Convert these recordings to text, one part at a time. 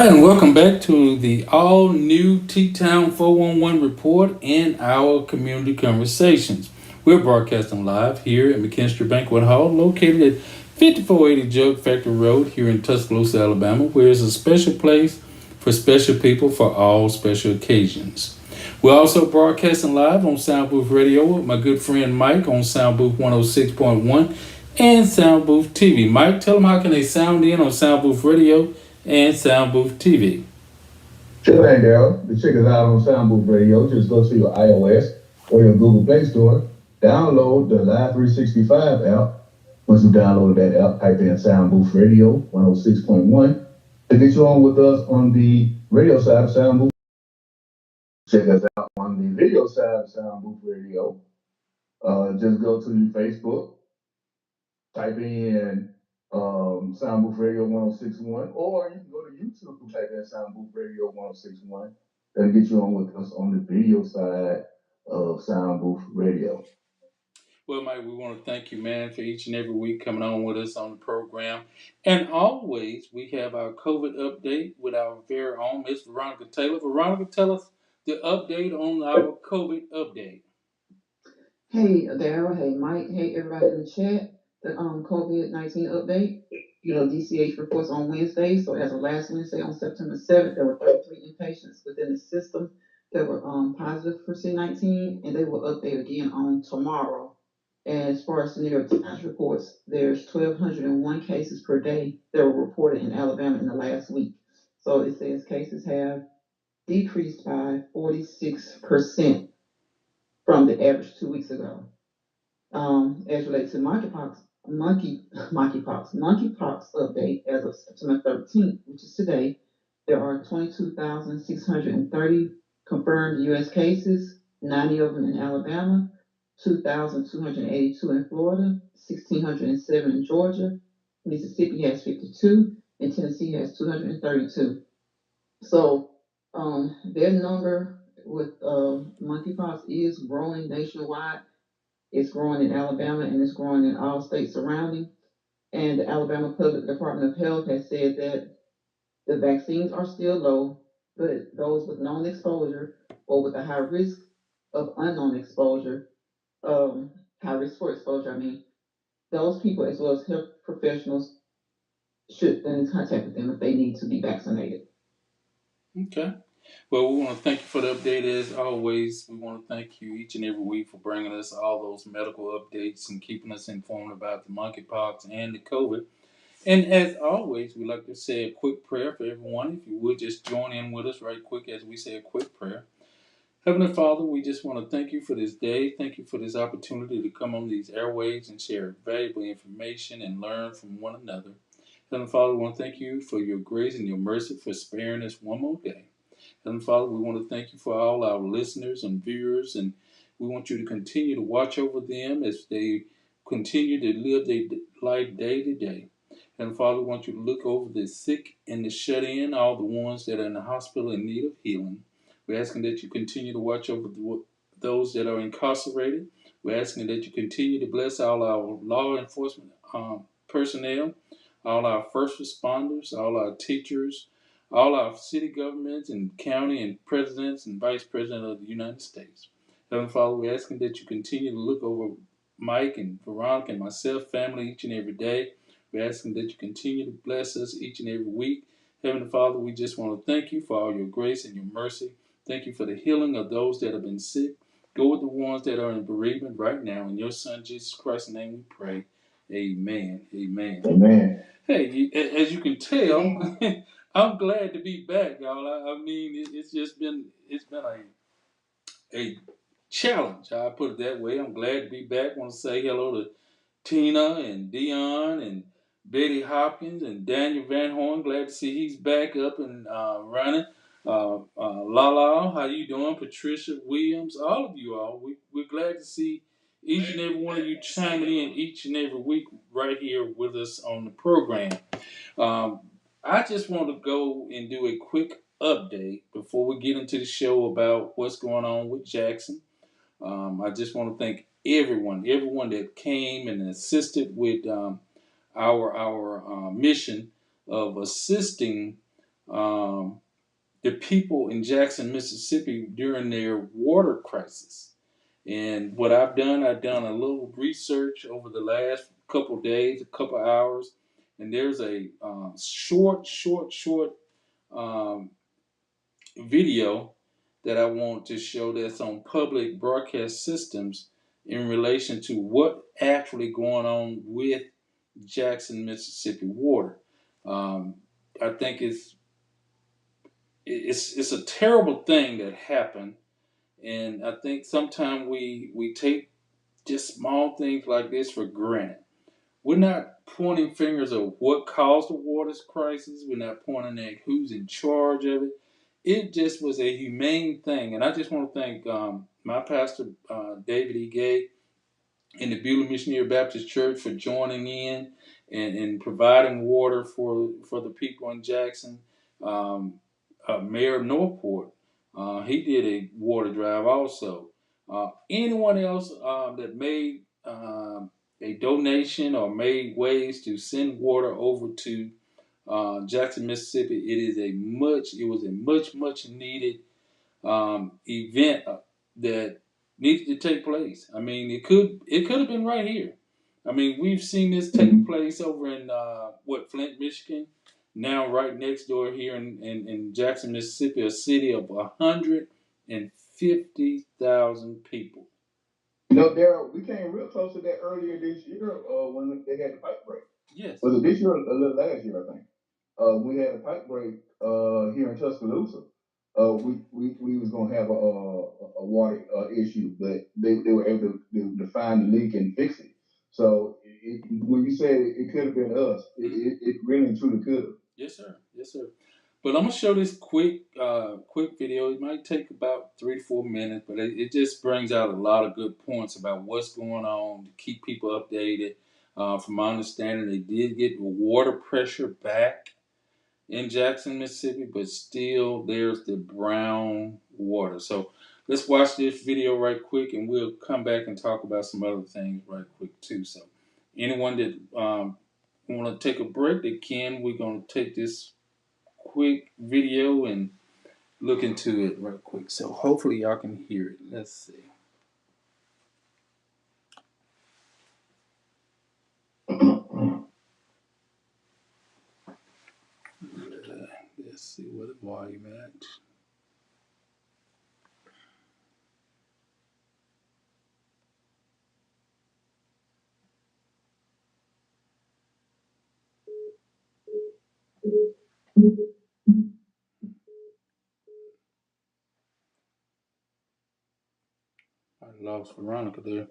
Hi, and welcome back to the all new TTown 411 report and our community conversations. We're broadcasting live here at McKinstry Banquet Hall, located at 5480 Jug Factory Road here in Tuscaloosa, Alabama, where it's a special place for special people for all special occasions. We're also broadcasting live on Sound Booth Radio with my good friend Mike on Sound Booth 106.1 and Sound Booth TV. Mike, tell them how can they sound in on Sound Booth Radio and Sound Booth TV. Sure thing, Daryl. To check us out on Soundbooth Radio, just go to your iOS or your Google Play Store, download the Live 365 app. Once you download that app, type in Soundbooth Radio 106.1 to get you on with us on the radio side of Soundbooth. Check us out on the video side of Soundbooth Radio. Just go to Facebook, type in Soundbooth Radio 1061, or you can go to YouTube and type in Soundbooth Radio 1061. That'll get you on with us on the video side of Soundbooth Radio. Well, Mike, we want to thank you, man, for each and every week coming on with us on the program. And always, we have our COVID update with our very own Miss Veronica Taylor. Veronica, tell us the update on our COVID update. Hey, Daryl. Hey, Mike. Hey, everybody in the chat. The COVID-19 update. DCH reports on Wednesday. So as of last Wednesday on September 7th, there were 33 inpatients within the system that were positive for C-19, and they will update again on tomorrow. And as far as the New York Times reports, there's 1,201 cases per day that were reported in Alabama in the last week. So it says cases have decreased by 46% from the average 2 weeks ago. As relates to monkeypox update as of September 13th, which is today, there are 22,630 confirmed U.S. cases, 90 of them in Alabama, 2,282 in Florida, 1,607 in Georgia, Mississippi has 52, and Tennessee has 232. So their number with monkeypox is growing nationwide. It's growing in Alabama and it's growing in all states surrounding. And the Alabama Public Department of Health has said that the vaccines are still low, but those with known exposure or with a high risk of unknown exposure, high risk for exposure, those people as well as health professionals should be in contact with them if they need to be vaccinated. Okay. Well, we want to thank you for the update as always. We want to thank you each and every week for bringing us all those medical updates and keeping us informed about the monkeypox and the COVID. And as always, we like to say a quick prayer for everyone. If you would just join in with us right quick as we say a quick prayer. Heavenly Father, we just want to thank you for this day. Thank you for this opportunity to come on these airwaves and share valuable information and learn from one another. Heavenly Father, we want to thank you for your grace and your mercy for sparing us one more day. Heavenly Father, we want to thank you for all our listeners and viewers, and we want you to continue to watch over them as they continue to live their life day to day. Heavenly Father, we want you to look over the sick and the shut in, all the ones that are in the hospital in need of healing. We're asking that you continue to watch over those that are incarcerated. We're asking that you continue to bless all our law enforcement personnel, all our first responders, all our teachers, all our city governments and county and presidents and vice president of the United States. Heavenly Father, we're asking that you continue to look over Mike and Veronica and myself, family, each and every day. We're asking that you continue to bless us each and every week. Heavenly Father, we just want to thank you for all your grace and your mercy. Thank you for the healing of those that have been sick. Go with the ones that are in bereavement right now. In your Son, Jesus Christ's name, we pray. Amen. Amen. Amen. Hey, as you can tell, I'm glad to be back, y'all. It's just been a challenge. I put it that way. I'm glad to be back. I want to say hello to Tina and Dion and Betty Hopkins and Daniel Van Horn. Glad to see he's back up and running. Lala, how you doing? Patricia Williams, all of you all. We're glad to see each and every one of you chiming in each and every week right here with us on the program. I just want to go and do a quick update before we get into the show about what's going on with Jackson. I just want to thank everyone that came and assisted with our mission of assisting um, the people in Jackson, Mississippi during their water crisis. And what I've done a little research over the last couple days, a couple hours, and there's a short um, video that I want to show that's on public broadcast systems in relation to what actually going on with Jackson, Mississippi water. Um, I think it's a terrible thing that happened, and I think sometimes we take just small things like this for granted. We're not pointing fingers of what caused the water crisis. We're not pointing at who's in charge of it. It just was a humane thing, and I just want to thank my pastor David E. Gay and the Beulah Missionary Baptist Church for joining in and providing water for the people in Jackson. Um, Mayor of Northport, he did a water drive also. Anyone else that made a donation or made ways to send water over to Jackson, Mississippi, it was a much needed event that needed to take place. I mean, it could have been right here. I mean, we've seen this take place over in Flint, Michigan. Now, right next door here in Jackson, Mississippi, a city of 150,000 people. You know, Daryl, we came real close to that earlier this year when they had the pipe break. Yes. Was it this year or a little last year, I think? We had a pipe break here in Tuscaloosa. We was gonna have a water issue, but they were able to find the leak and fix it. So when you said it could have been us, it really and truly could have. Yes, sir. Yes, sir. But I'm gonna show this quick video. It might take about 3 to 4 minutes, but it just brings out a lot of good points about what's going on to keep people updated. From my understanding, they did get water pressure back in Jackson, Mississippi, but still there's the brown water. So let's watch this video right quick, and we'll come back and talk about some other things right quick too. So anyone that want to take a break, they can. We're gonna take this quick video and look into it right quick. So hopefully y'all can hear it. Let's see. Let's see what the volume at. I lost Veronica there.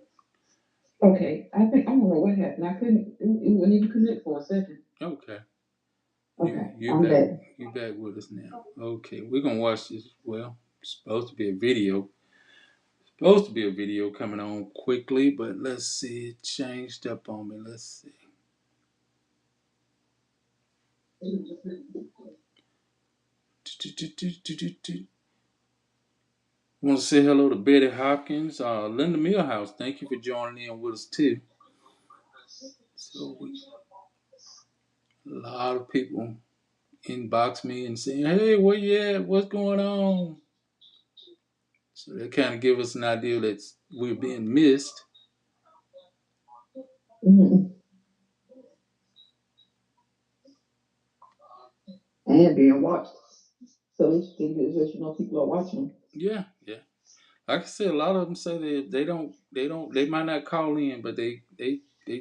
Okay, I think I don't know what happened. I couldn't. It wouldn't even connect for a second. Okay. Okay, You I'm back back. you back with us now. Okay, we're gonna watch this. Well, it's supposed to be a video. Supposed to be a video coming on quickly, but let's see. It changed up on me. Let's see. I want to say hello to Betty Hopkins, Linda Millhouse. Thank you for joining in with us too. So a lot of people inbox me and saying, "Hey, where you at? What's going on?" So that kind of give us an idea that we're being missed. Mhm. And being watched. So it's just people are watching. Yeah, yeah. Like I said, a lot of them say they might not call in, but they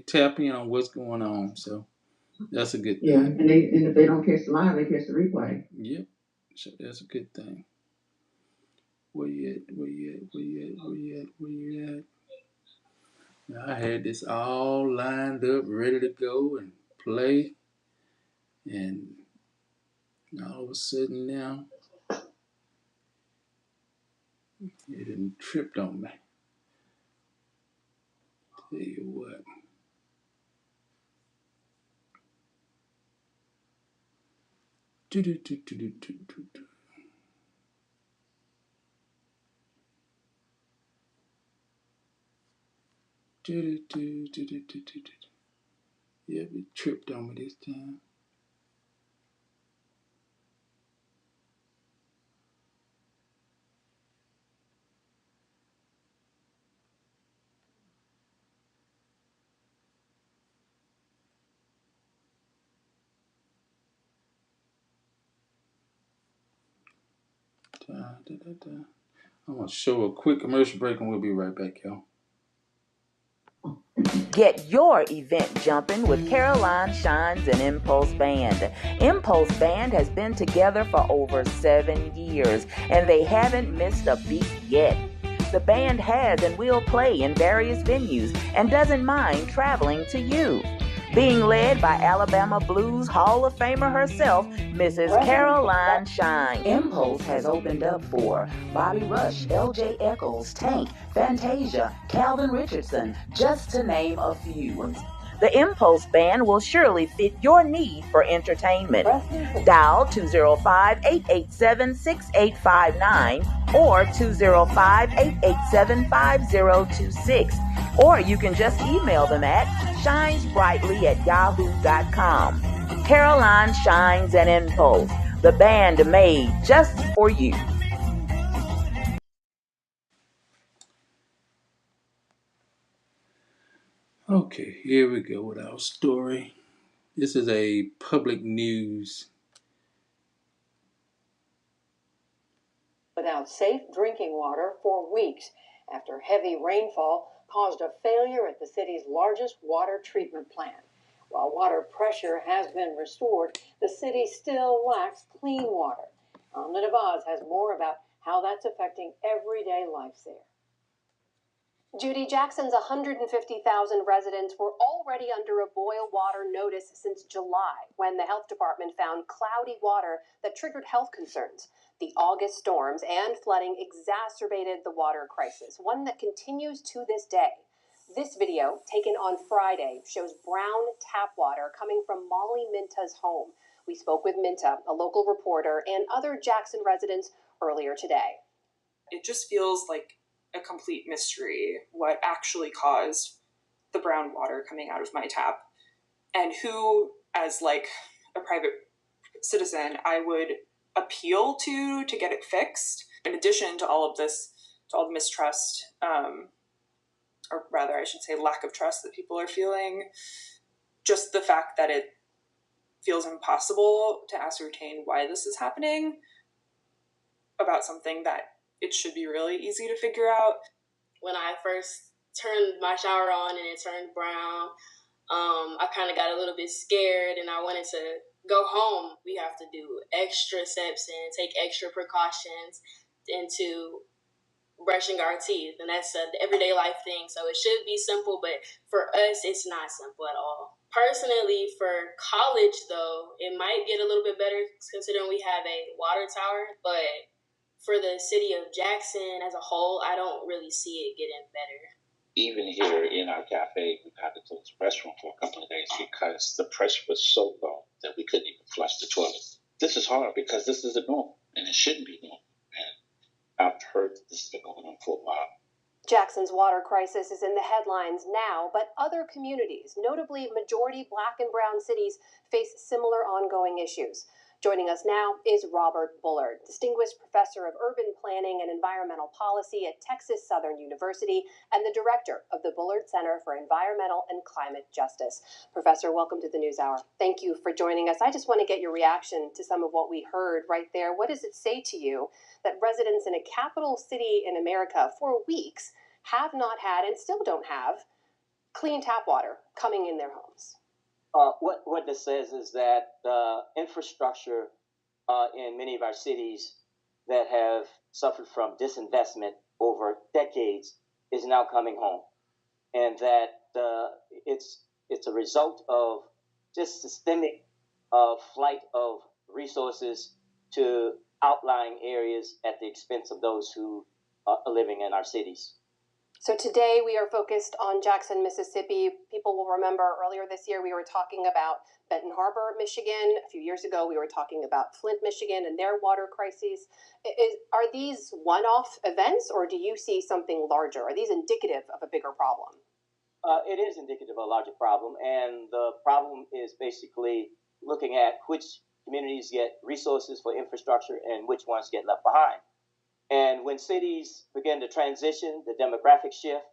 tap in on what's going on. So that's a good Yeah, thing. and if they don't catch the live, they catch the replay. Yep. So that's a good thing. Where you at? Where you at? Where you at? Where you at? Where you at? Now, I had this all lined up, ready to go and play, and all of a sudden now it done tripped on me. Tell you what. Do do do do do do do. Do do do do do do do. Yep, it tripped on me this time. I'm going to show a quick commercial break and we'll be right back, y'all. Get your event jumping with Caroline Shines and Impulse Band. Impulse Band has been together for over 7 years, and they haven't missed a beat yet. The band has and will play in various venues and doesn't mind traveling to you. Being led by Alabama Blues Hall of Famer herself, Mrs. Caroline Shine. Impulse has opened up for Bobby Rush, L.J. Eccles, Tank, Fantasia, Calvin Richardson, just to name a few. The Impulse Band will surely fit your need for entertainment. Dial 205-887-6859 or 205-887-5026. Or you can just email them at shinesbrightly@yahoo.com. Caroline Shines and Impulse, the band made just for you. Okay, here we go with our story. This is a public news. Without safe drinking water for weeks after heavy rainfall caused a failure at the city's largest water treatment plant. While water pressure has been restored, the city still lacks clean water. Amna Navaz has more about how that's affecting everyday life there. Judy, Jackson's 150,000 residents were already under a boil water notice since July when the health department found cloudy water that triggered health concerns. The August storms and flooding exacerbated the water crisis, one that continues to this day. This video, taken on Friday, shows brown tap water coming from Molly Minta's home. We spoke with Minta, a local reporter, and other Jackson residents earlier today. It just feels like a complete mystery what actually caused the brown water coming out of my tap, and who, as like a private citizen, I would appeal to get it fixed. In addition to all of this, to all the mistrust, or rather I should say lack of trust that people are feeling, just the fact that it feels impossible to ascertain why this is happening about something that it should be really easy to figure out. When I first turned my shower on and it turned brown, I kind of got a little bit scared and I wanted to go home. We have to do extra steps and take extra precautions into brushing our teeth, and that's an everyday life thing. So it should be simple, but for us, it's not simple at all. Personally, for college, though, it might get a little bit better considering we have a water tower, but for the city of Jackson as a whole, I don't really see it getting better. Even here in our cafe, we had to close the restroom for a couple of days because the pressure was so low that we couldn't even flush the toilet. This is hard because this isn't normal, and it shouldn't be normal. And I've heard this has been going on for a while. Jackson's water crisis is in the headlines now, but other communities, notably majority Black and brown cities, face similar ongoing issues. Joining us now is Robert Bullard, Distinguished Professor of Urban Planning and Environmental Policy at Texas Southern University and the Director of the Bullard Center for Environmental and Climate Justice. Professor, welcome to the NewsHour. Thank you for joining us. I just want to get your reaction to some of what we heard right there. What does it say to you that residents in a capital city in America for weeks have not had and still don't have clean tap water coming in their homes? What this says is that the infrastructure in many of our cities that have suffered from disinvestment over decades is now coming home, and that it's a result of just systemic flight of resources to outlying areas at the expense of those who are living in our cities. So today we are focused on Jackson, Mississippi. People will remember earlier this year we were talking about Benton Harbor, Michigan. A few years ago we were talking about Flint, Michigan and their water crises. Are these one-off events or do you see something larger? Are these indicative of a bigger problem? It is indicative of a larger problem, and the problem is basically looking at which communities get resources for infrastructure and which ones get left behind. And when cities begin to transition, the demographic shift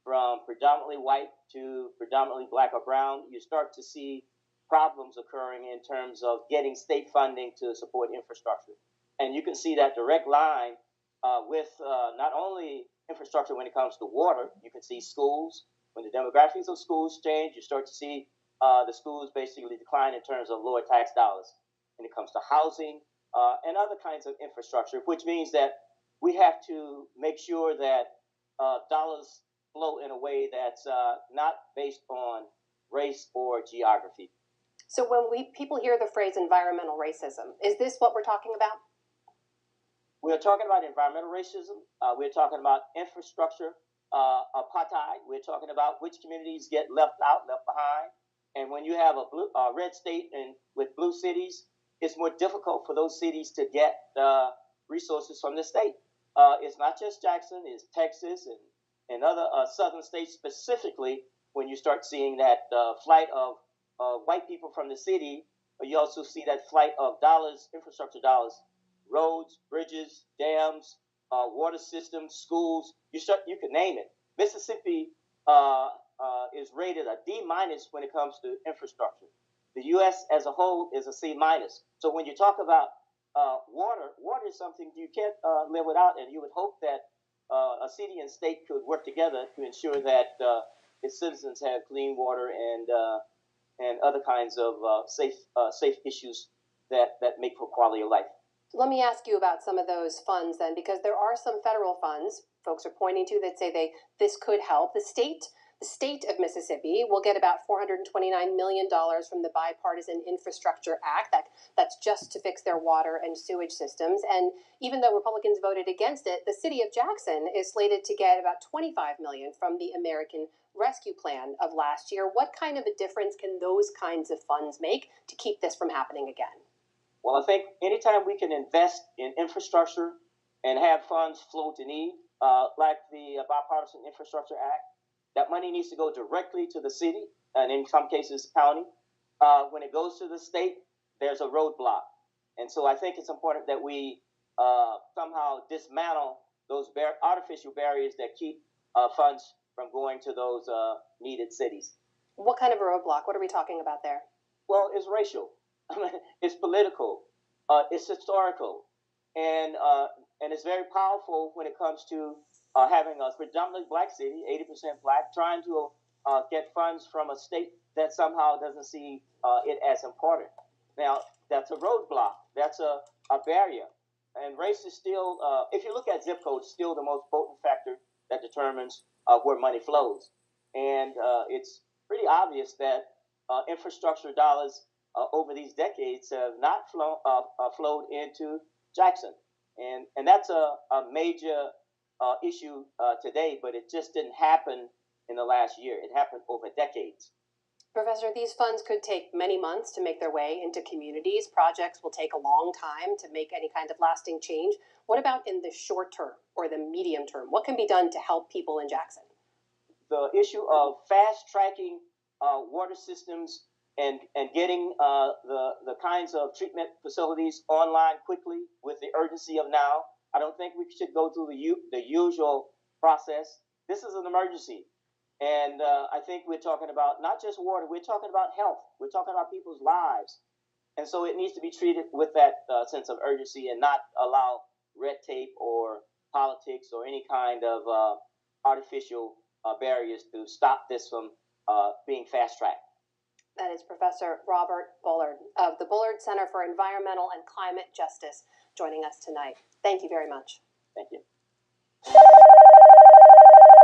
from predominantly white to predominantly Black or brown, you start to see problems occurring in terms of getting state funding to support infrastructure. And you can see that direct line with not only infrastructure when it comes to water, you can see schools. When the demographics of schools change, you start to see the schools basically decline in terms of lower tax dollars. When it comes to housing and other kinds of infrastructure, which means that we have to make sure that dollars flow in a way that's not based on race or geography. So when people hear the phrase environmental racism, is this what we're talking about? We're talking about environmental racism. We're talking about infrastructure apartheid. We're talking about which communities get left out, left behind. And when you have a red state and with blue cities, it's more difficult for those cities to get resources from the state. It's not just Jackson, it's Texas and other southern states specifically. When you start seeing that flight of white people from the city, you also see that flight of dollars, infrastructure dollars, roads, bridges, dams, water systems, schools. You can name it. Mississippi is rated a D minus when it comes to infrastructure. The U.S. as a whole is a C minus. So when you talk about water is something you can't live without, and you would hope that a city and state could work together to ensure that its citizens have clean water and other kinds of safe issues that make for quality of life. Let me ask you about some of those funds then, because there are some federal funds folks are pointing to that say this could help. The state of Mississippi will get about $429 million from the Bipartisan Infrastructure Act. That's just to fix their water and sewage systems. And even though Republicans voted against it, the city of Jackson is slated to get about $25 million from the American Rescue Plan of last year. What kind of a difference can those kinds of funds make to keep this from happening again? Well, I think anytime we can invest in infrastructure and have funds flow to need, like the Bipartisan Infrastructure Act, that money needs to go directly to the city and in some cases county. When it goes to the state, there's a roadblock. And so I think it's important that we somehow dismantle those artificial barriers that keep funds from going to those needed cities. What kind of a roadblock? What are we talking about there? Well, it's racial. It's political, it's historical, and it's very powerful when it comes to having a predominantly black city, 80% black, trying to get funds from a state that somehow doesn't see it as important. Now, that's a roadblock. That's a barrier. And race is still, if you look at zip codes, still the most potent factor that determines where money flows. And it's pretty obvious that infrastructure dollars over these decades have not flowed into Jackson. And that's a major issue today, but it just didn't happen in the last year. It happened over decades. Professor, these funds could take many months to make their way into communities. Projects will take a long time to make any kind of lasting change. What about in the short term or the medium term? What can be done to help people in Jackson? The issue of fast-tracking water systems and getting the kinds of treatment facilities online quickly with the urgency of now. I don't think we should go through the usual process. This is an emergency. And I think we're talking about not just water, we're talking about health. We're talking about people's lives. And so it needs to be treated with that sense of urgency and not allow red tape or politics or any kind of artificial barriers to stop this from being fast-tracked. That is Professor Robert Bullard of the Bullard Center for Environmental and Climate Justice joining us tonight. Thank you very much. Thank you.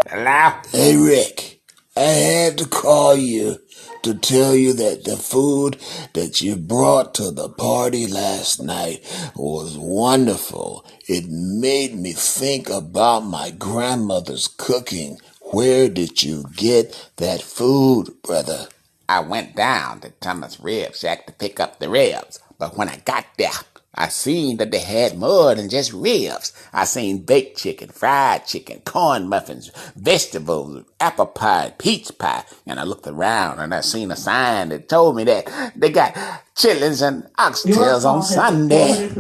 Hello? Hey, Rick. I had to call you to tell you that the food that you brought to the party last night was wonderful. It made me think about my grandmother's cooking. Where did you get that food, brother? I went down to Thomas Rib Shack to pick up the ribs, but when I got there, I seen that they had more than just ribs. I seen baked chicken, fried chicken, corn muffins, vegetables, apple pie, peach pie, and I looked around and I seen a sign that told me that they got chitlins and oxtails on Sunday.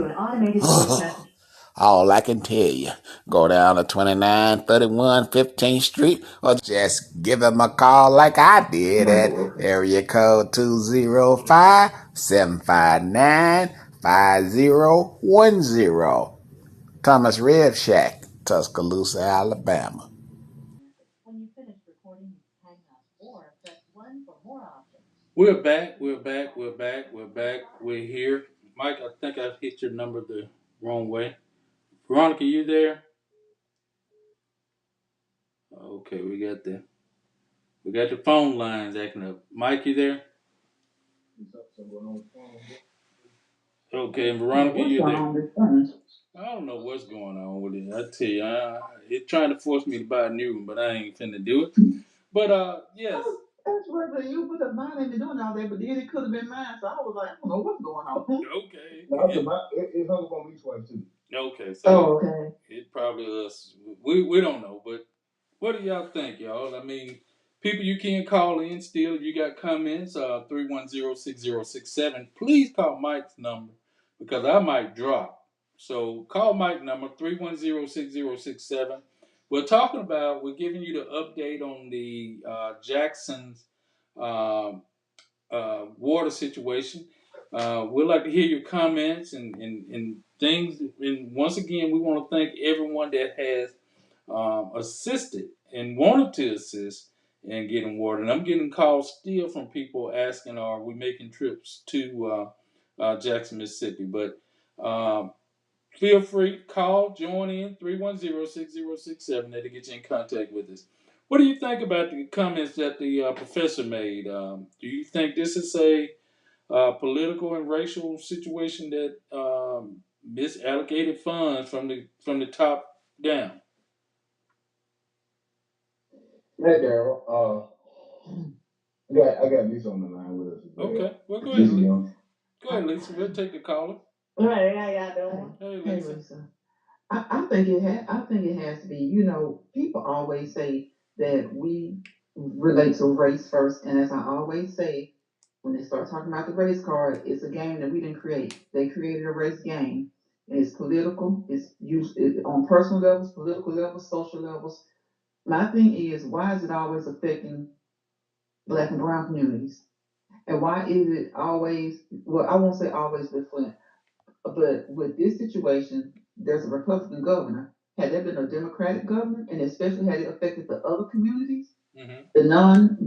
All I can tell you, go down to 2931 15th Street or just give them a call like I did at area code 205-759-56 5010. Thomas Red Shack, Tuscaloosa, Alabama. We're back. We're back. We're back. We're back. We're here. Mike, I think I hit your number the wrong way. Veronica, you there? Okay, we got the phone lines acting up. Mike, you there? Okay, and Veronica, What's you going there? on with this phone? I don't know what's going on with it. I tell you, it's trying to force me to buy a new one, but I ain't finna do it. But yes. That's regular you because mine ain't been doing all that, but then it could have been mine. So I was like, I don't know what's going on. Okay. No, it hung up on me twice too. Okay, so Oh, okay. it probably us. We don't know, but what do y'all think, y'all? I mean, people, you can call in still if you got comments. 310-6067. Please call Mike's number because I might drop. So call Mike number 310-6067. We're giving you the update on the Jackson's um, water situation. We'd like to hear your comments and things. And once again, we want to thank everyone that has assisted and wanted to assist in getting water. And I'm getting calls still from people asking, are we making trips to Jackson, Mississippi? But feel free to call, join in, 310-6067 to get you in contact with us. What do you think about the comments that the professor made? Do you think this is a political and racial situation that misallocated funds from the top down? Hey, Daryl. I got Lisa on the line with us as well. Okay, well go ahead, Lisa Lisa. Young. Go ahead, Lisa. We'll take the caller. Hey, how y'all doing? Hey, Hey, Lisa. Lisa. I think it has to be. People always say that we relate to race first, and as I always say, when they start talking about the race card, it's a game that we didn't create. They created a race game, and it's political. It's used on personal levels, political levels, social levels. My thing is, why is it always affecting Black and Brown communities? And why is it always? Well, I won't say always with Flint. But with this situation, there's a Republican governor. Had there been a Democratic governor, and especially had it affected the other communities, the non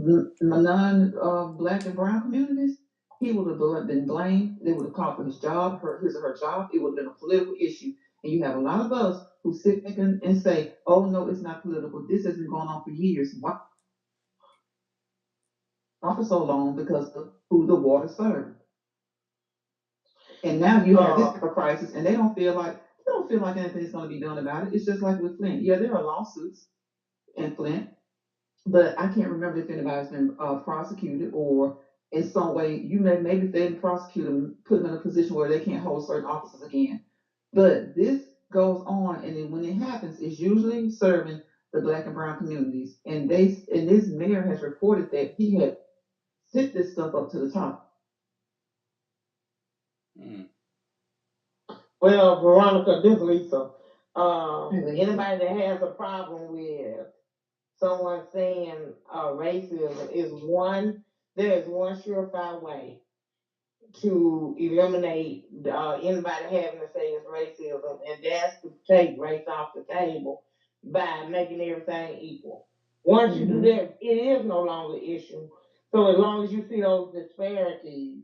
Black and Brown communities, he would have been blamed. They would have called for his job, his or her job. It would have been a political issue. And you have a lot of us who sit back and say, "Oh no, it's not political. This has been going on for years. Why for so long? Because of who the water served." And now you have this type of crisis, and they don't feel like anything's going to be done about it. It's just like with Flint. Yeah, there are lawsuits in Flint, but I can't remember if anybody's been prosecuted or in some way maybe if they didn't prosecute them, put them in a position where they can't hold certain offices again. But this goes on, and then when it happens, it's usually serving the Black and Brown communities. And this mayor has reported that he had sent this stuff up to the top. Mm. Well, Veronica, this is Lisa. Anybody that has a problem with someone saying racism there is one surefire way to eliminate anybody having to say it's racism, and that's to take race off the table by making everything equal. Once you do that, it is no longer an issue. So as long as you see those disparities,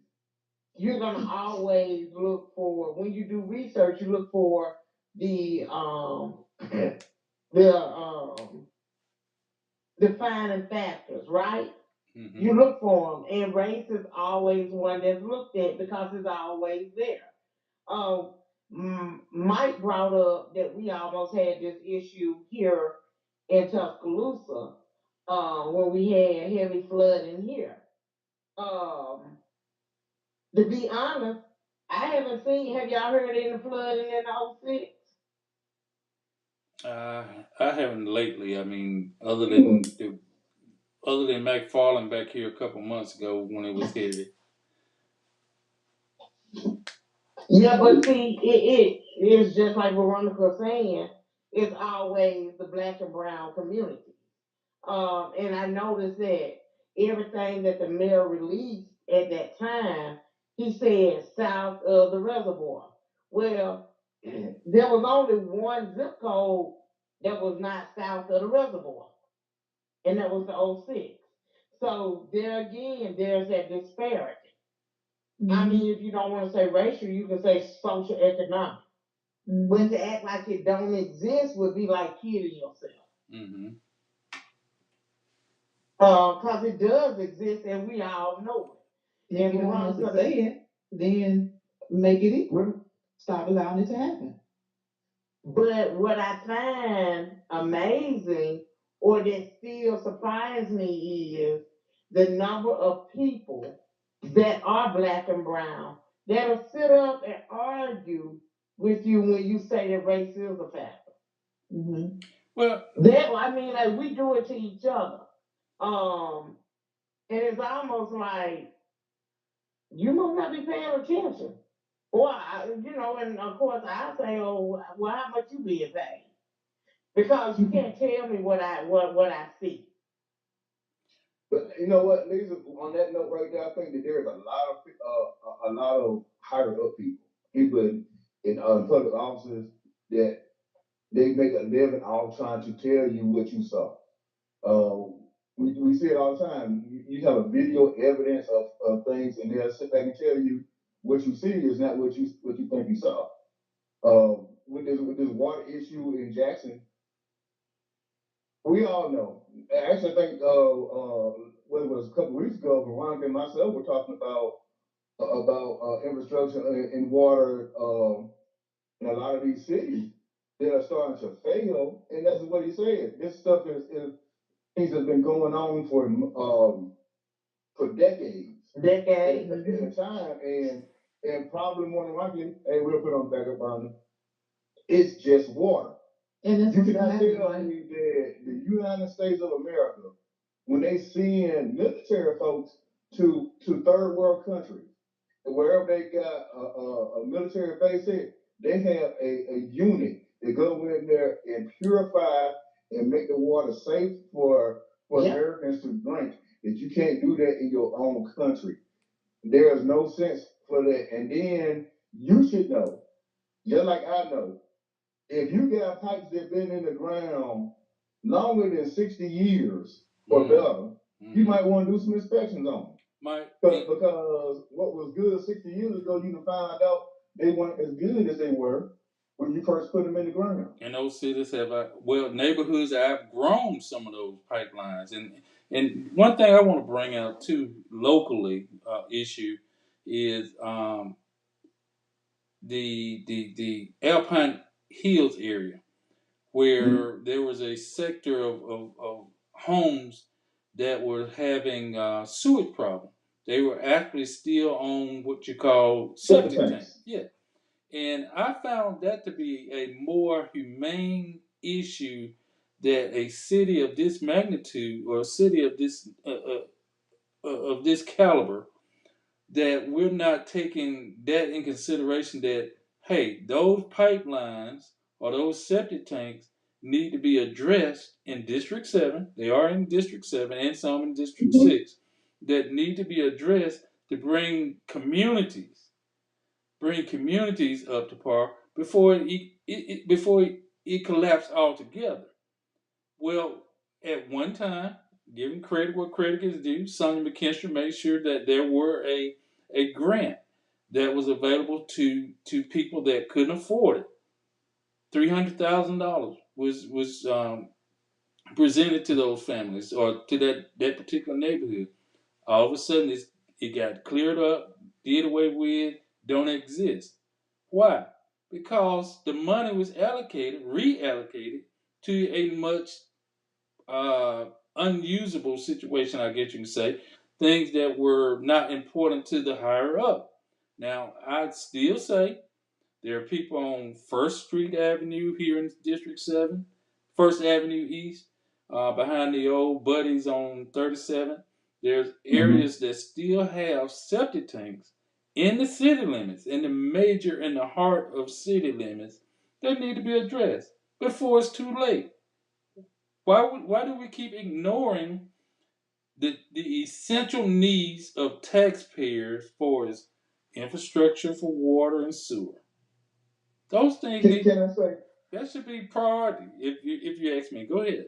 you're gonna always look for when you do research, you look for the the defining factors, right? You look for them, and race is always one that's looked at because it's always there. Mike brought up that we almost had this issue here in Tuscaloosa when we had heavy flooding here. Um, to be honest, I haven't seen. Have y'all heard any flooding in '06? I haven't lately. I mean, other than Mac falling back here a couple months ago when it was heavy. Yeah, but see, it is just like Veronica was saying. It's always the Black and Brown community. And I noticed that everything that the mayor released at that time, He said south of the reservoir. Well, there was only one zip code that was not south of the reservoir, and that was the '06. So there again, there's that disparity. I mean, if you don't want to say racial, you can say social economic. But to act like it don't exist would be like kidding yourself. Mm-hmm. Because it does exist and we all know it. If you don't want us to say it, then make it equal. Stop allowing it to happen. But what I find amazing or that still surprises me is the number of people that are black and brown that'll sit up and argue with you when you say that race is a factor. Mm-hmm. Well, That I mean, like we do it to each other. And it's almost like you must not be paying attention. Or and of course I say, oh, well, how much you being paid? Because you can't tell me what I see. But you know what, Lisa? On that note, right there, I think that there is a lot of higher up people in public offices that they make a living off trying to tell you what you saw. Uh, we see it all the time. You have a video evidence of things, and they'll sit back and tell you what you see is not what you think you saw. With this water issue in Jackson, we all know. Actually, I think what it was a couple of weeks ago, Veronica and myself were talking about infrastructure and water in a lot of these cities that are starting to fail, and that's what he said. This stuff is things that have been going on for decades. Decades. At a time, and probably more than likely, and we'll put on backup burner. It's just water. And that's You what's cannot happening, tell right? me that the United States of America, when they send military folks to third world countries, wherever they got a military base here, they have a unit that go in there and purify and make the water safe for Americans to drink. That you can't do that in your own country. There is no sense for that. And then you should know, just like I know, if you got pipes that been in the ground longer than 60 years or better, you might want to do some inspections on them. Because what was good 60 years ago, you can find out they weren't as good as they were when you first put them in the ground. And those cities have, neighborhoods have grown some of those pipelines. And one thing I want to bring out too, locally, issue is the Alpine Hills area, where there was a sector of homes that were having sewage problem. They were actually still on what you call septic tank. Yeah. And I found that to be a more humane issue that a city of this magnitude or a city of this caliber, that we're not taking that in consideration, that hey, those pipelines or those septic tanks need to be addressed in District 7. They are in District 7 and some in District 6 that need to be addressed to bring communities up to par before it collapsed altogether. Well, at one time, giving credit where credit is due, Sonia McKinstry made sure that there were a grant that was available to people that couldn't afford it. $300,000 was presented to those families or to that particular neighborhood. All of a sudden, it got cleared up, did away with, don't exist. Why? Because the money was reallocated to a much unusable situation, I guess you can say, things that were not important to the higher up. Now, I'd still say there are people on First Street Avenue here in District 7, First Avenue East, behind the old Buddies on 37. There's areas that still have septic tanks in the city limits, in the heart of city limits, that need to be addressed before it's too late. Why do we keep ignoring the essential needs of taxpayers for as infrastructure for water and sewer. Those things Can I say? that should be priority. If you ask me, go ahead.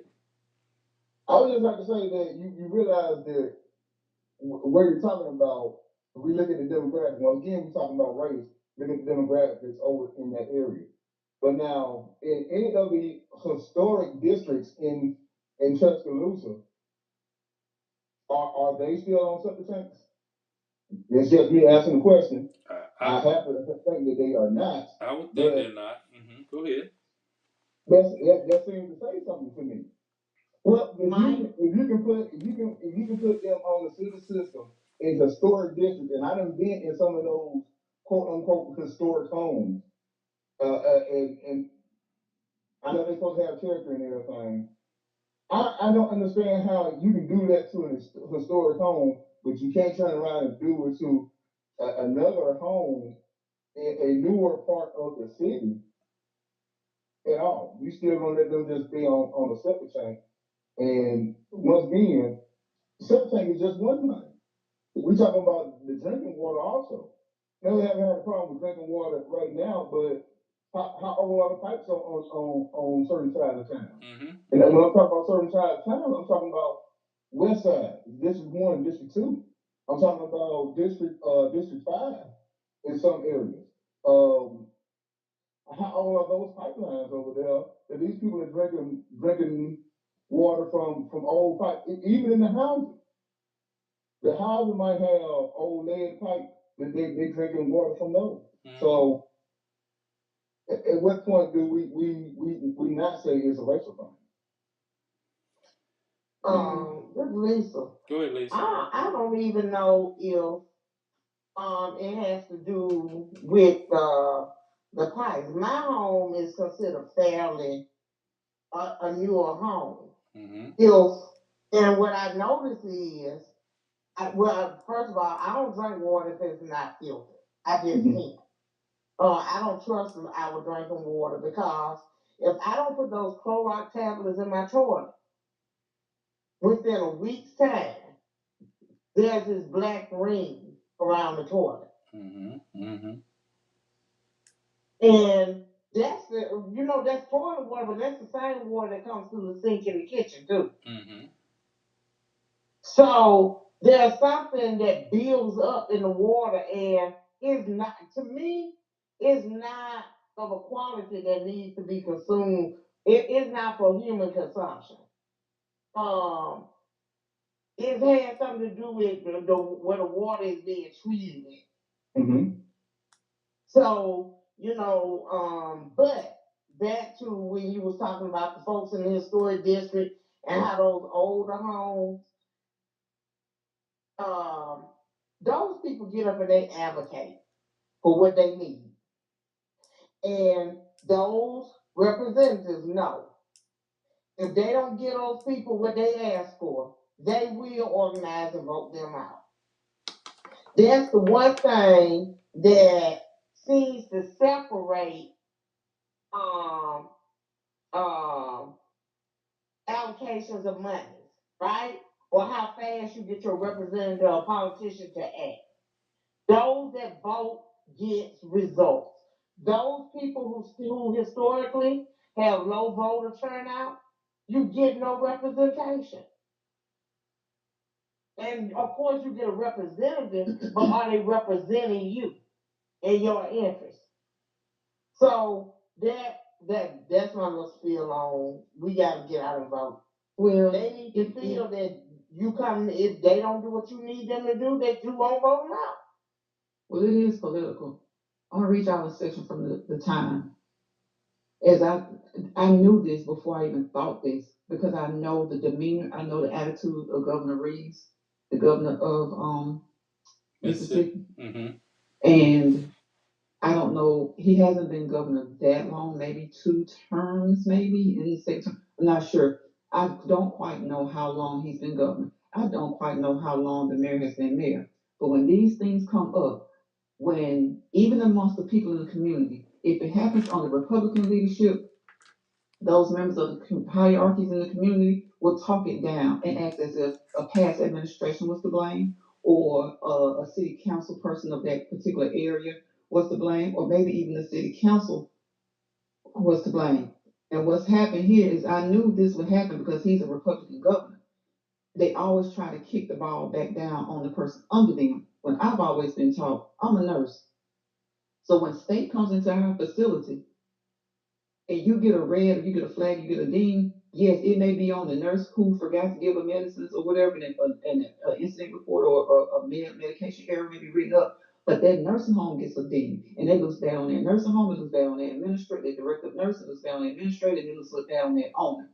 I would just like to say that you realize that where you're talking about, if we look at the demographics. Well, again, we're talking about race. Look at the demographics over in that area. But now, in any of the historic districts in Tuscaloosa, are they still on septic tanks? It's just me asking the question. I happen to think that they are not. I would think they're not. Go ahead. That seems to say something to me. Well, if you can put them on the city system in historic districts, and I done been in some of those quote unquote historic homes, and I know they're supposed to have character and everything. I don't understand how you can do that to a historic home, but you can't turn around and do it to another home in a newer part of the city at all. You still gonna let them just be on a septic tank. And once again, septic tank is just one thing. We talking about the drinking water also. Now we haven't had a problem with drinking water right now, but how old are the pipes on certain sides of town? And when I'm talking about certain sides of town, I'm talking about west side, District 1, District 2. I'm talking about District 5 in some areas. Um, how old are those pipelines over there that these people are drinking water from old pipe, even in the houses? The houses might have old lead pipe that they drinking water from those. So at what point do we not say it's a racial thing? This is Lisa. Go ahead, Lisa. I don't even know if it has to do with the pipes. My home is considered fairly a newer home. If and what I notice is, well, first of all, I don't drink water if it's not filtered. I just can't. I don't trust our drinking water because if I don't put those Clorox tablets in my toilet within a week's time, there's this black ring around the toilet. And that's that's toilet water, but that's the same water that comes through the sink in the kitchen too. So there's something that builds up in the water and is not, to me, is not of a quality that needs to be consumed. It is not for human consumption. Um, it has something to do with where the water is being treated in. So, but back to when you was talking about the folks in the historic district and how those older homes, those people get up and they advocate for what they need. And those representatives know if they don't get those people what they ask for, they will organize and vote them out. That's the one thing that seems to separate um, um, allocations of money, right? Or how fast you get your representative or politician to act. Those that vote gets results. Those people who historically have low voter turnout, you get no representation. And of course you get a representative, but are they representing you and your interests? So that's my little spiel on we gotta get out and vote. Well, they need to feel that you come if they don't do what you need them to do, that you won't vote them out. Well, it is political. I'm gonna reach out a section from the time. As I knew this before I even thought this because I know the demeanor, I know the attitude of Governor Reeves, the governor of Mississippi. And I don't know, he hasn't been governor that long, maybe 2 terms, maybe in the second term. I'm not sure. I don't quite know how long he's been governor. I don't quite know how long the mayor has been mayor. But when these things come up, when even amongst the people in the community, if it happens on the Republican leadership, those members of the hierarchies in the community will talk it down and act as if a past administration was to blame or a city council person of that particular area was to blame, or maybe even the city council was to blame. And what's happened here is I knew this would happen because he's a Republican governor. They always try to kick the ball back down on the person under them. When I've always been taught, I'm a nurse. So when state comes into our facility and you get a red or you get a flag, you get a ding, yes, it may be on the nurse who forgot to give her medicines or whatever, and an incident report or a medication error may be written up. But that nursing home gets a ding, and it looks bad on that nursing home, it looks bad on that administrator, the director of nursing, it looks bad on the administrator, and it looks bad on that owner.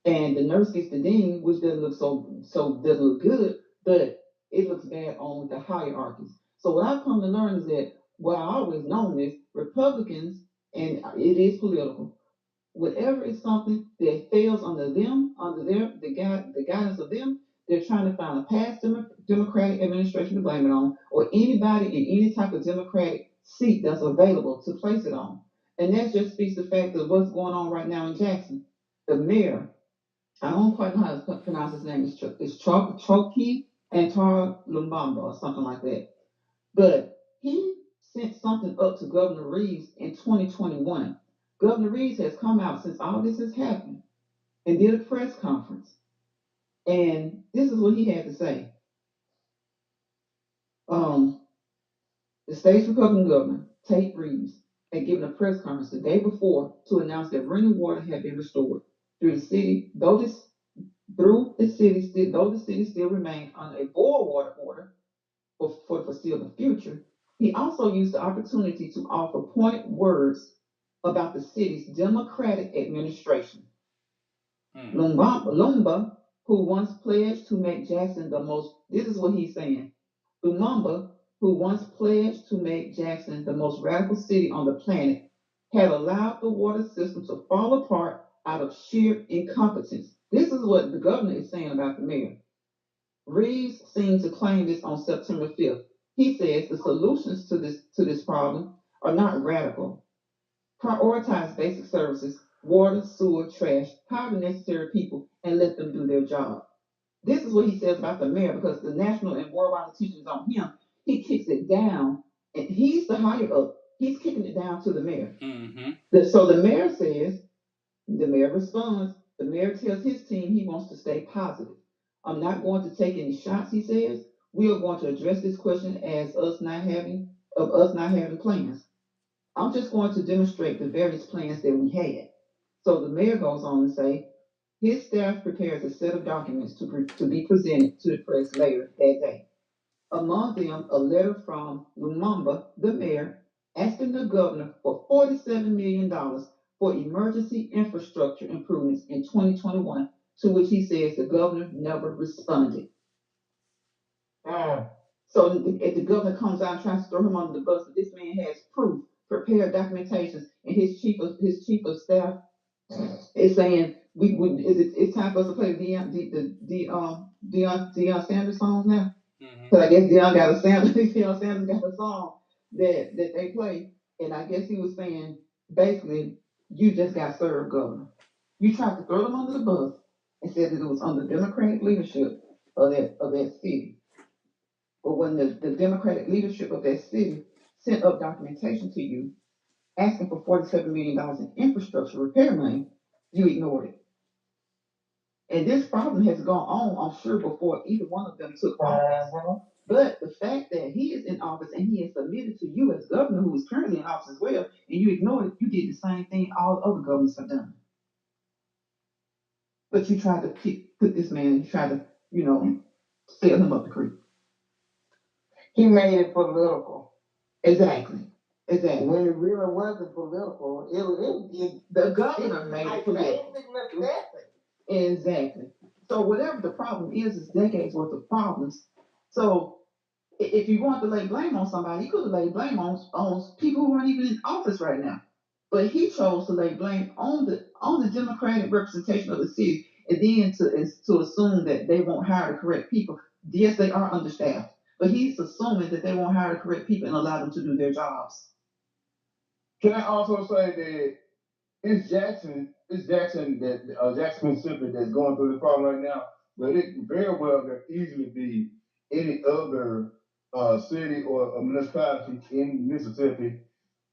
And the nurse gets the ding, which doesn't look doesn't look good, but it looks bad on the hierarchies. So what I've come to learn is that what I always known is Republicans, and it is political. Whatever is something that fails under them, under the guidance of them, they're trying to find a past Democratic administration to blame it on, or anybody in any type of Democratic seat that's available to place it on. And that just speaks to the fact of what's going on right now in Jackson. The mayor, I don't quite know how to pronounce his name. It's Troki Antar Lumbamba or something like that. But he sent something up to Governor Reeves in 2021. Governor Reeves has come out since all this has happened and did a press conference. And this is what he had to say. Um, the state's Republican governor, Tate Reeves, had given a press conference the day before to announce that running water had been restored through the city, though the city still remained on a boil water order for the foreseeable future. He also used the opportunity to offer pointed words about the city's democratic administration. Lumumba, who once pledged to make Jackson the most, this is what he's saying. Lumumba, who once pledged to make Jackson the most radical city on the planet, had allowed the water system to fall apart out of sheer incompetence. This is what the governor is saying about the mayor. Reeves seemed to claim this on September 5th. He says the solutions to this problem are not radical. Prioritize basic services, water, sewer, trash, hire the necessary people, and let them do their job. This is what he says about the mayor because the national and worldwide attention is on him. He kicks it down, and he's the higher up. He's kicking it down to the mayor. Mm-hmm. So the mayor says, the mayor responds, the mayor tells his team he wants to stay positive. I'm not going to take any shots, he says. We are going to address this question as us not having plans. I'm just going to demonstrate the various plans that we had. So the mayor goes on to say his staff prepares a set of documents to be presented to the press later that day. Among them, a letter from Lumumba, the mayor, asking the governor for $47 million for emergency infrastructure improvements in 2021, to which he says the governor never responded. So if the governor comes out and tries to throw him under the bus, but this man has proof, prepared documentations, and his chief of staff is saying it's time for us to play Deion Sanders song now. Because I guess Deion Sanders got a song that they play, and I guess he was saying basically you just got served, governor. You tried to throw them under the bus and said that it was under Democratic leadership of that city. But when the Democratic leadership of that city sent up documentation to you asking for $47 million in infrastructure repair money, you ignored it. And this problem has gone on, I'm sure, before either one of them took office. But the fact that he is in office and he is submitted to you as governor, who is currently in office as well, and you ignored it, you did the same thing all other governors have done. But you tried to put this man, you tried to, sail him up the creek. He made it political. Exactly. When it really wasn't political, the governor made it political. Exactly. So whatever the problem is decades worth of problems. So if you want to lay blame on somebody, you could have laid blame on people who aren't even in office right now. But he chose to lay blame on the Democratic representation of the city, and then to assume that they won't hire the correct people. Yes, they are understaffed, but he's assuming that they won't hire the correct people and allow them to do their jobs. Can I also say that it's Jackson that Jackson Mississippi that's going through this problem right now, but it very well could easily be any other city or a municipality in Mississippi.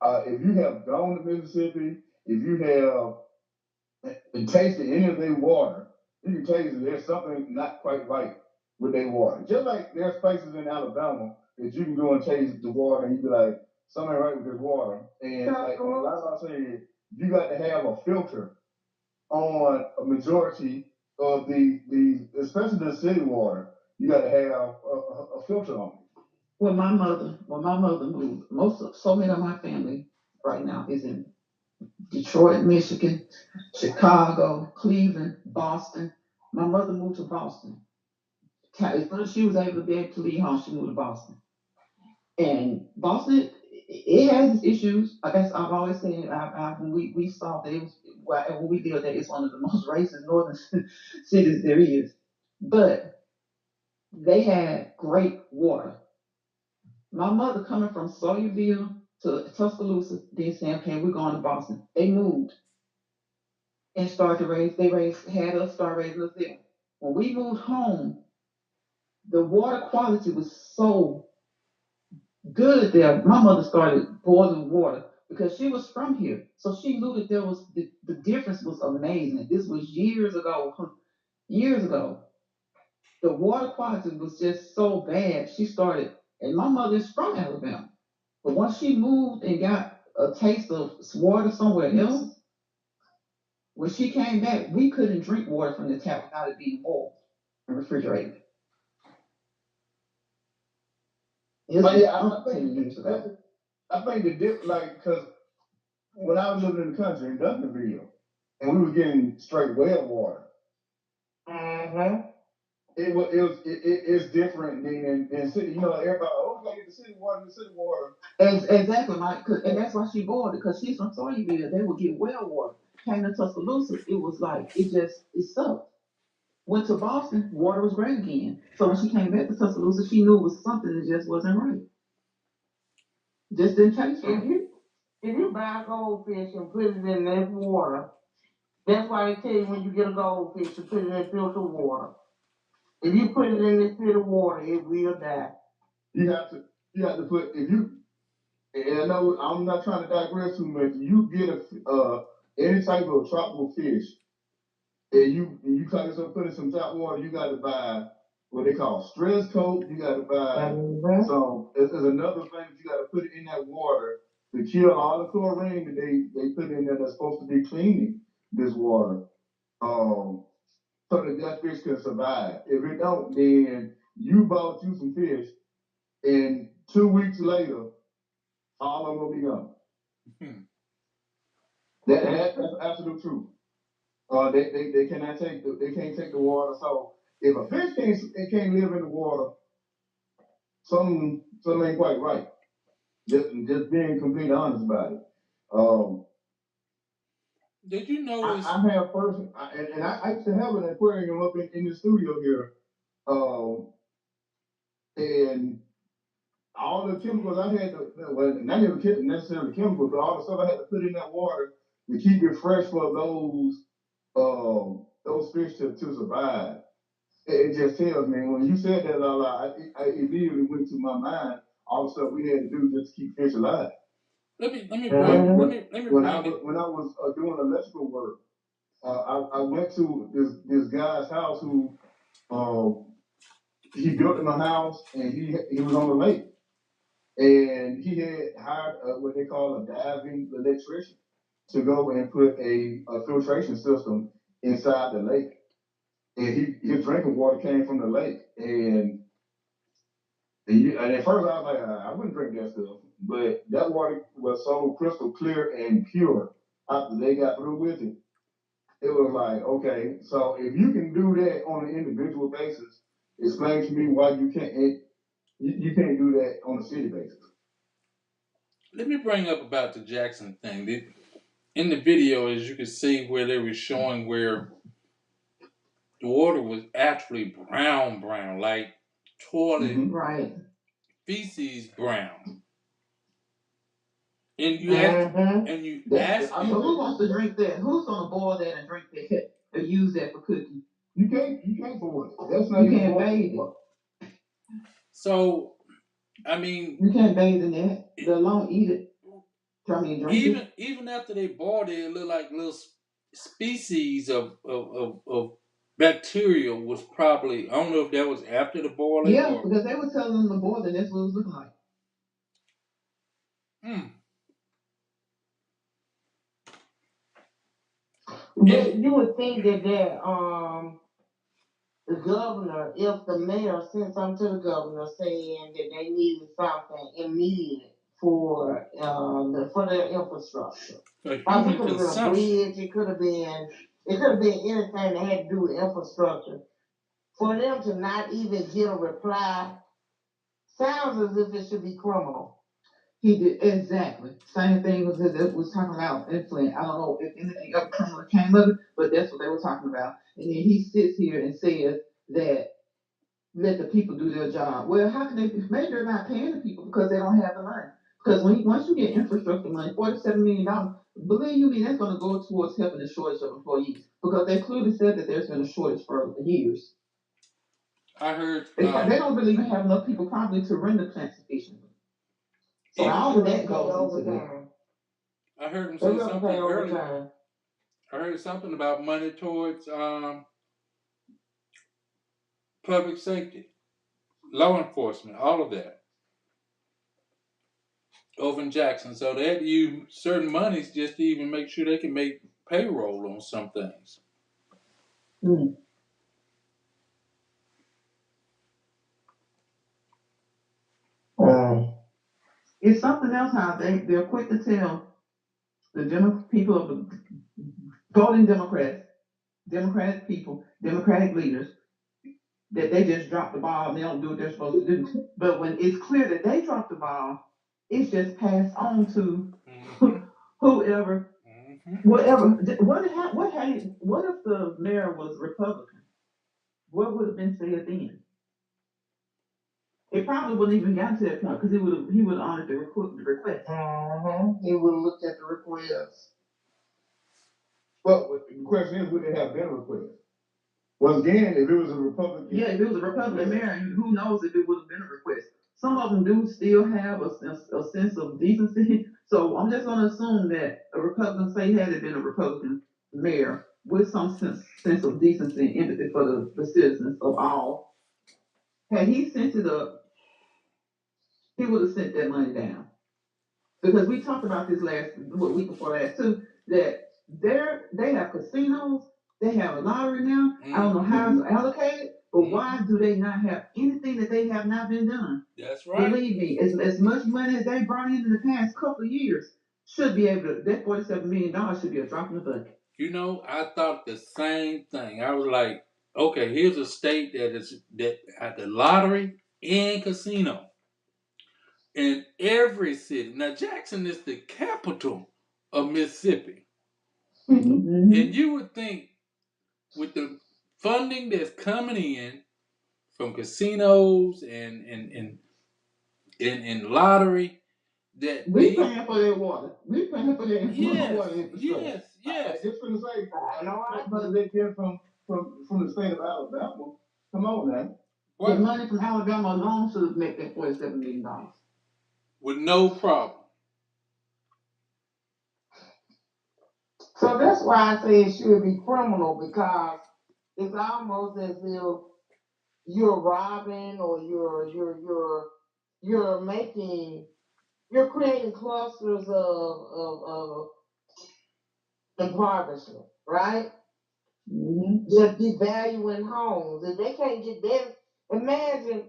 If you have gone to Mississippi, if you have tasted any of their water, you can taste that there's something not quite right with their water. Just like there's places in Alabama that you can go and taste the water and you be like, something ain't right with this water. And like a lot of I said, you got to have a filter on a majority of the especially the city water. You got to have a filter on it. When my mother moved, so many of my family right now is in Detroit, Michigan, Chicago, Cleveland, Boston. My mother moved to Boston. As soon as she was able to be able to leave home, she moved to Boston. And Boston, it has its issues. I guess I've always said, when we saw that it was, when we feel that it's one of the most racist northern cities there is. But they had great water. My mother coming from Sawyerville to Tuscaloosa, then saying, okay, we're going to Boston. They moved and started to had us start raising us there. When we moved home, the water quality was so good there. My mother started boiling water because she was from here. So she knew that there was the difference was amazing. This was years ago. Years ago. The water quality was just so bad. She started, and my mother is from Alabama. But once she moved and got a taste of water somewhere else, when she came back, we couldn't drink water from the tap without it being boiled and refrigerated. But yeah, I think the difference, like, because when I was living in the country in Duncanville, and we were getting straight well water, it's different than city. You know, everybody, oh, we gotta get the city water. Exactly, Mike. And that's why she boiled it, because she's from Sawyerville. They would get well water. Came to Tuscaloosa, it was like, it sucked. Went to Boston, water was great again. So when she came back to Tuscaloosa, she knew it was something that just wasn't right. Just didn't taste right. If you buy a goldfish and put it in this water, that's why they tell you when you get a goldfish to put it in filtered water. If you put it in this filtered water, it will die. You have to put if you. And I know I'm not trying to digress too much. You get any type of tropical fish, and you cut it up, put it in some tap water. You got to buy what they call stress coat. You got to buy some. There's another thing that you got to put it in that water to kill all the chlorine that they put in there that's supposed to be cleaning this water. So that fish can survive. If it don't, then you bought you some fish, and 2 weeks later, all of them will be gone. That's absolute truth. They cannot they can't take the water. So if a fish can't live in the water, something ain't quite right. Just being completely honest about it. Did you know I have person, and I used to have an aquarium up in the studio here, and all the chemicals I had to, well, not even necessarily chemicals, but all the stuff I had to put in that water to keep it fresh for those fish to survive. It just tells me when you said that, I immediately went to my mind all the stuff we had to do just to keep fish alive. Let me bring when I was doing electrical work, I went to this guy's house who he built him a house and he was on the lake. And he had hired what they call a diving electrician to go and put a filtration system inside the lake. And his drinking water came from the lake. And at first I was like, I wouldn't drink that stuff. But that water was so crystal clear and pure after they got through with it. It was like, okay, so if you can do that on an individual basis, explain to me why you can't do that on a city basis. Let me bring up about the Jackson thing. In the video, as you can see, where they were showing where the water was actually brown, like toilet feces brown. And you ask, and you ask, so who wants to drink that? Who's gonna boil that and drink that and use that for cooking? You can't boil it. That's not you can't bathe it. So, I mean, You can't bathe in that. Let alone eat it. I mean, drink it. even after they boiled it, it looked like little species of bacteria was probably. I don't know if that was after the boiling Yeah, or. because they were telling them to boil it. That's what it was looking like. Mm. But you would think that the governor, if the mayor sent something to the governor saying that they needed something immediate for their infrastructure. For Like it human could have been a consumption. bridge, it could have been anything that had to do with infrastructure. For them to not even get a reply sounds as if it should be criminal. He did exactly same thing was talking about in Flint. I don't know if anything else came of it, but that's what they were talking about. And then he sits here and says that let the people do their job. Well, how can they? Maybe they're not paying the people because they don't have the money. Because once you get infrastructure money, $47 million, believe you me, that's going to go towards helping the shortage of employees because they clearly said that there's been a shortage for years. I heard. They don't really even have enough people probably to run the plant sufficiently. So all of that goes into that. I heard him They say will have to pay something earlier. overtime. I heard something about money towards public safety, law enforcement, all of that over in Jackson. So they had to use certain monies just to even make sure they can make payroll on some things. Mm. It's something else how they're quick to tell the people of the voting Democrats, Democratic people, Democratic leaders that they just dropped the ball and they don't do what they're supposed to do. But when it's clear that they dropped the ball, it's just passed on to whoever, whatever. What if the mayor was Republican? What would have been said then? It probably wouldn't even gotten to that point because he would have honored the request. He would have looked at the request. Well, the question is, would it have been a request? Once again, if it was a Republican. Yeah, if it was a Republican mayor, who knows if it would have been a request. Some of them do still have a sense of decency. So I'm just going to assume that a Republican, say, had it been a Republican mayor with some sense of decency and empathy for the citizens of all, had he sent it up, he would have sent that money down. Because we talked about this week before last too, that they have casinos, they have a lottery now. I don't know how it's allocated, but why do they not have anything that they have not been done? That's right. Believe me, as much money as they brought in the past couple of years should be able to. That $47 million should be a drop in the bucket. You know, I thought the same thing. I was like, okay, here's a state that had the lottery and casino in every city. Now Jackson is the capital of Mississippi. Mm-hmm. And you would think with the funding that's coming in from casinos and lottery that We paying for their water. We paying for their water infrastructure. yes. Just for the sake, I know but they get from the state of Alabama. Come on now. The money from Alabama alone should have made that $47 million. With no problem. So that's why I say it should be criminal because it's almost as if you're robbing or you're making you're creating clusters of impoverishment, right? Mm-hmm. Just devaluing homes. If they can't get that, imagine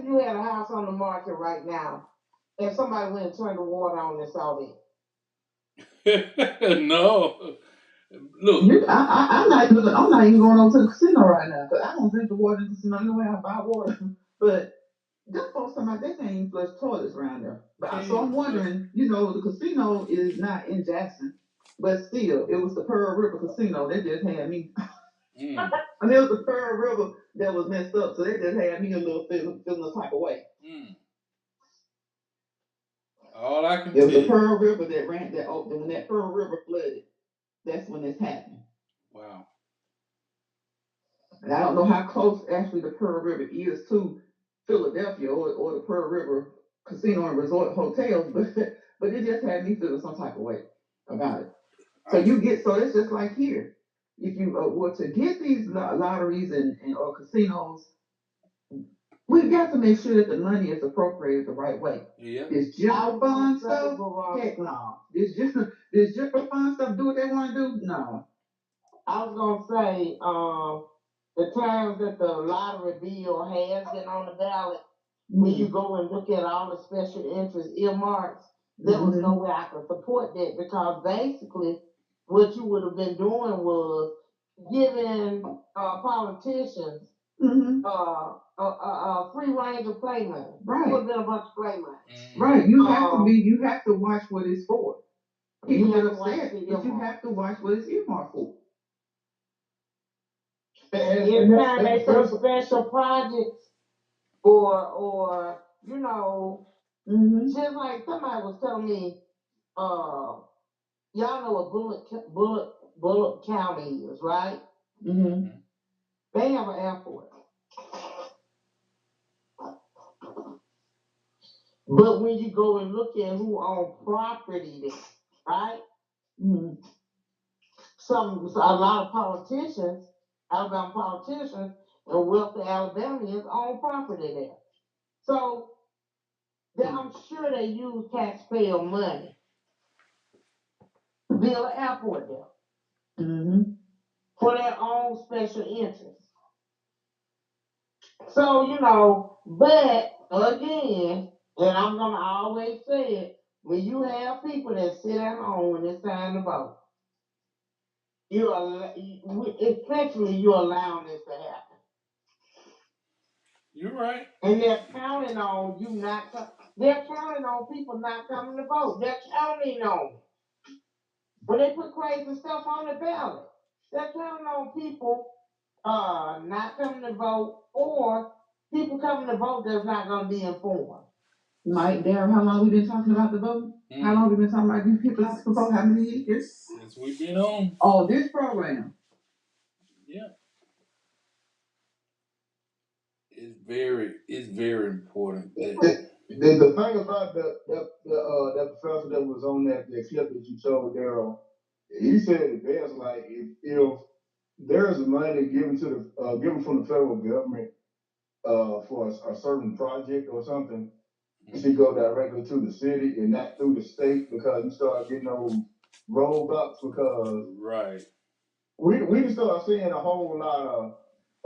you had a house on the market right now and somebody went and turned the water on and saw it. No. Look. I'm not even going over to the casino right now because I don't drink the water in the casino anyway. I buy water. But them folks talking about they can't even flush toilets around there. So I'm wondering, the casino is not in Jackson, but still, it was the Pearl River Casino. They just had me. And it was the Pearl River that was messed up, so they just had me a little feeling the type of way. All I can It was tell the you. Pearl River that ran that when that Pearl River flooded. That's when this happened. Wow. And I don't know how close actually the Pearl River is to Philadelphia or the Pearl River Casino and Resort hotels, but it just had me feeling some type of way about it. So it's just like here. If you were to get these lotteries and or casinos, we've got to make sure that the money is appropriated the right way. Yeah. This general fund stuff, heck no. This general fund stuff, do what they want to do? No. I was gonna say, the times that the lottery bill has been on the ballot, when you go and look at all the special interest earmarks, there was no way I could support that because basically what you would have been doing was giving politicians free range of play money. Right. It would have been a bunch of play money. Right. You have to watch what it's for. People get upset, but you have to watch what it's earmarked for. Anytime they say special projects or just like somebody was telling me, y'all know what Bullock County is, right? Mm-hmm. They have an airport. But when you go and look at who owns property there, right? Mm-hmm. A lot of politicians, Alabama politicians, and wealthy Alabamians own property there. So I'm sure they use taxpayer money to build an airport there. Mm-hmm. For their own special interest. So, but again, and I'm gonna always say it, when you have people that sit at home when it's time to vote, essentially you're allowing this to happen. You're right. And they're counting on you they're counting on people not coming to vote. They're counting on it. When they put crazy stuff on the ballot, they're counting on people not coming to vote or people coming to vote that's not going to be informed. Mike, Darren, how long we been talking about the vote? How long we been talking about these people out to vote? How many years? Since we've been on. Oh, this program. Yeah. It's very important. The thing about that professor that was on that clip that you showed, Daryl, he said it best. Like if there's money given from the federal government for a certain project or something, it should go directly to the city and not through the state because you start getting those rollbacks because right. We just start seeing a whole lot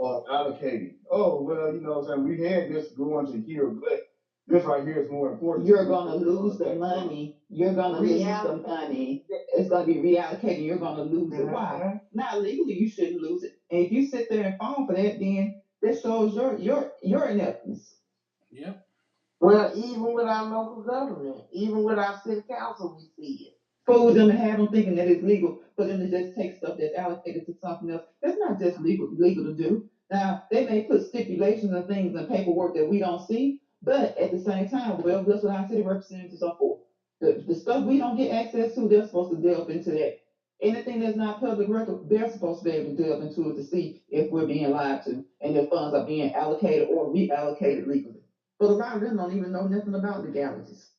of allocating. Oh well, what I'm saying, we had this going to here, but this right here is more important. You're gonna lose the money. You're gonna lose the money. It's gonna be reallocated. You're gonna lose it. Why? Not legally, you shouldn't lose it. And if you sit there and fall for that, then that shows your ineptness. Yeah. Well, even with our local government, even with our city council, we see it. Fool them and have them thinking that it's legal for them to just take stuff that's allocated to something else. That's not just legal to do. Now, they may put stipulations and things and paperwork that we don't see, but at the same time, well, that's what our city representatives are for. The stuff we don't get access to, they're supposed to delve into that. Anything that's not public record, they're supposed to be able to delve into it to see if we're being lied to and if funds are being allocated or reallocated legally. But a lot of them don't even know nothing about legalities.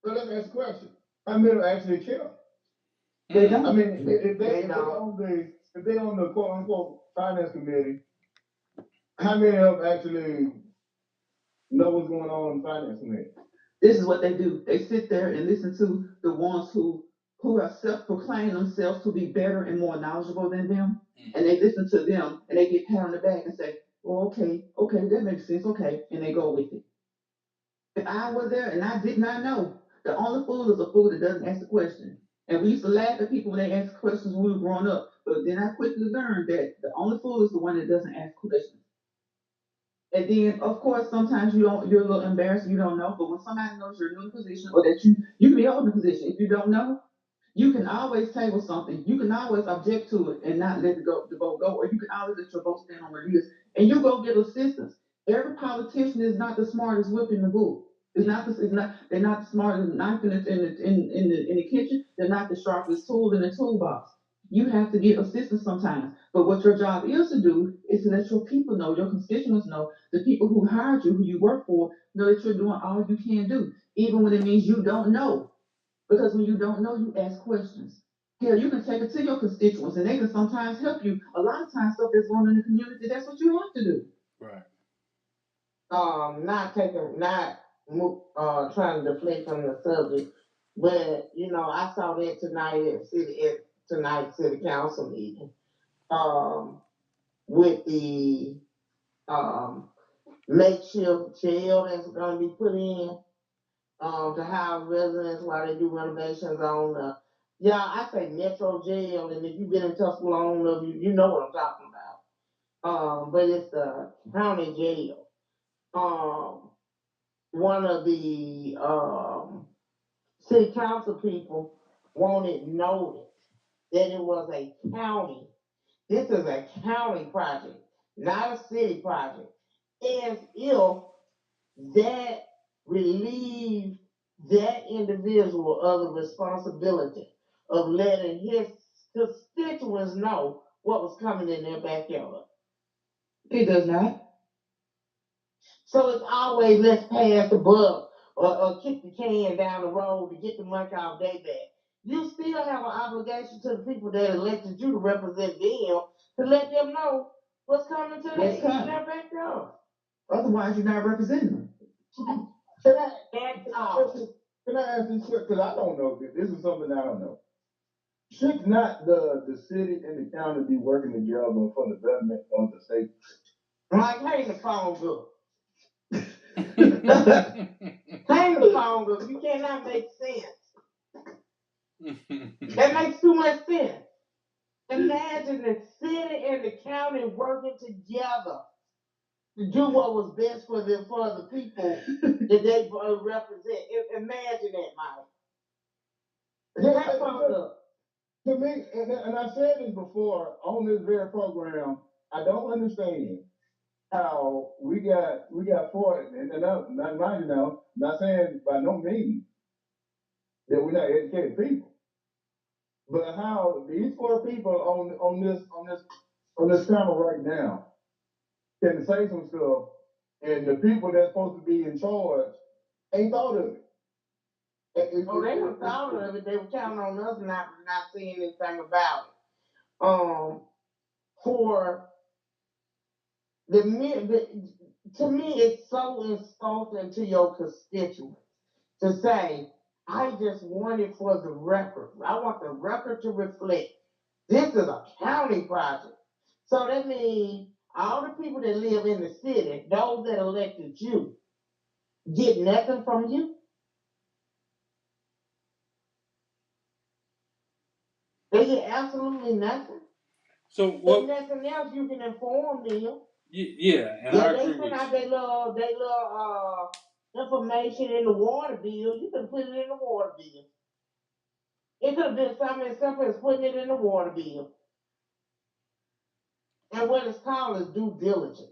So let's ask a question. How many actually care? They don't. I mean, if they're on the quote unquote finance committee, how many of them actually know what's going on in the finance committee? This is what they do. They sit there and listen to the ones who have self-proclaimed themselves to be better and more knowledgeable than them, and they listen to them and they get pat on the back and say, "Well, okay, that makes sense, okay," and they go with it. If I was there and I did not know, the only fool is a fool that doesn't ask the question. And we used to laugh at people when they asked questions when we were growing up. But then I quickly learned that the only fool is the one that doesn't ask questions. And then, of course, sometimes you're a little embarrassed, you don't know. But when somebody knows you're new in a position or that you can be old in a position, if you don't know, you can always table something. You can always object to it and not let the vote go. Or you can always let your vote stand on where it is. And you go get assistance. Every politician is not the smartest whip in the book. They're not the smartest knife in the kitchen. They're not the sharpest tool in the toolbox. You have to get assistance sometimes. But what your job is to do is to let your people know, your constituents know, the people who hired you, who you work for, know that you're doing all you can do, even when it means you don't know. Because when you don't know, you ask questions. Hell, you can take it to your constituents and they can sometimes help you. A lot of times, stuff that's going on in the community, that's what you have to do. Right. Not trying to deflect from the subject, but I saw that tonight's city council meeting, um, with the um makeshift jail that's going to be put in, to house residents while they do renovations on the, yeah, I say Metro Jail, and if you've been in Tuscaloosa long enough, you know what I'm talking about. But it's the county jail. One of the city council people wanted noted that it was a county. This is a county project, not a city project. As if that relieved that individual of the responsibility of letting his constituents know what was coming in their backyard. It does not. So it's always let's pass the buck, or kick the can down the road to get the monkey off their back. You still have an obligation to the people that elected you to represent them to let them know what's coming to their backyard. Otherwise, you're not representing them. Can I ask this question? Because I don't know. This is something I don't know. Should not the city and the county be working together for the betterment of the state? Like, hang the phone up. Hang the phone up. You cannot make sense. That makes too much sense. Imagine the city and the county working together to do what was best for the people that they represent. Imagine that, Mike. Hang the phone up. To me, and I said this before on this very program, I don't understand how we got 40, and not mind you now, not saying by no means that we're not educated people, but how these 4 people on this panel right now can say some stuff, and the people that's supposed to be in charge ain't thought of it. Oh, they were thought of it. They were counting on us not seeing anything about it. For to me, it's so insulting to your constituents to say, I just want it for the record. I want the record to reflect this is a county project. So that means all the people that live in the city, those that elected you, get nothing from you. They get absolutely nothing. So If what? nothing else, you can inform them. Yeah, and I They agree send with out you. their little information in the water bill. You can put it in the water bill. It could have been something as simple as putting it in the water bill. And what it's called is due diligence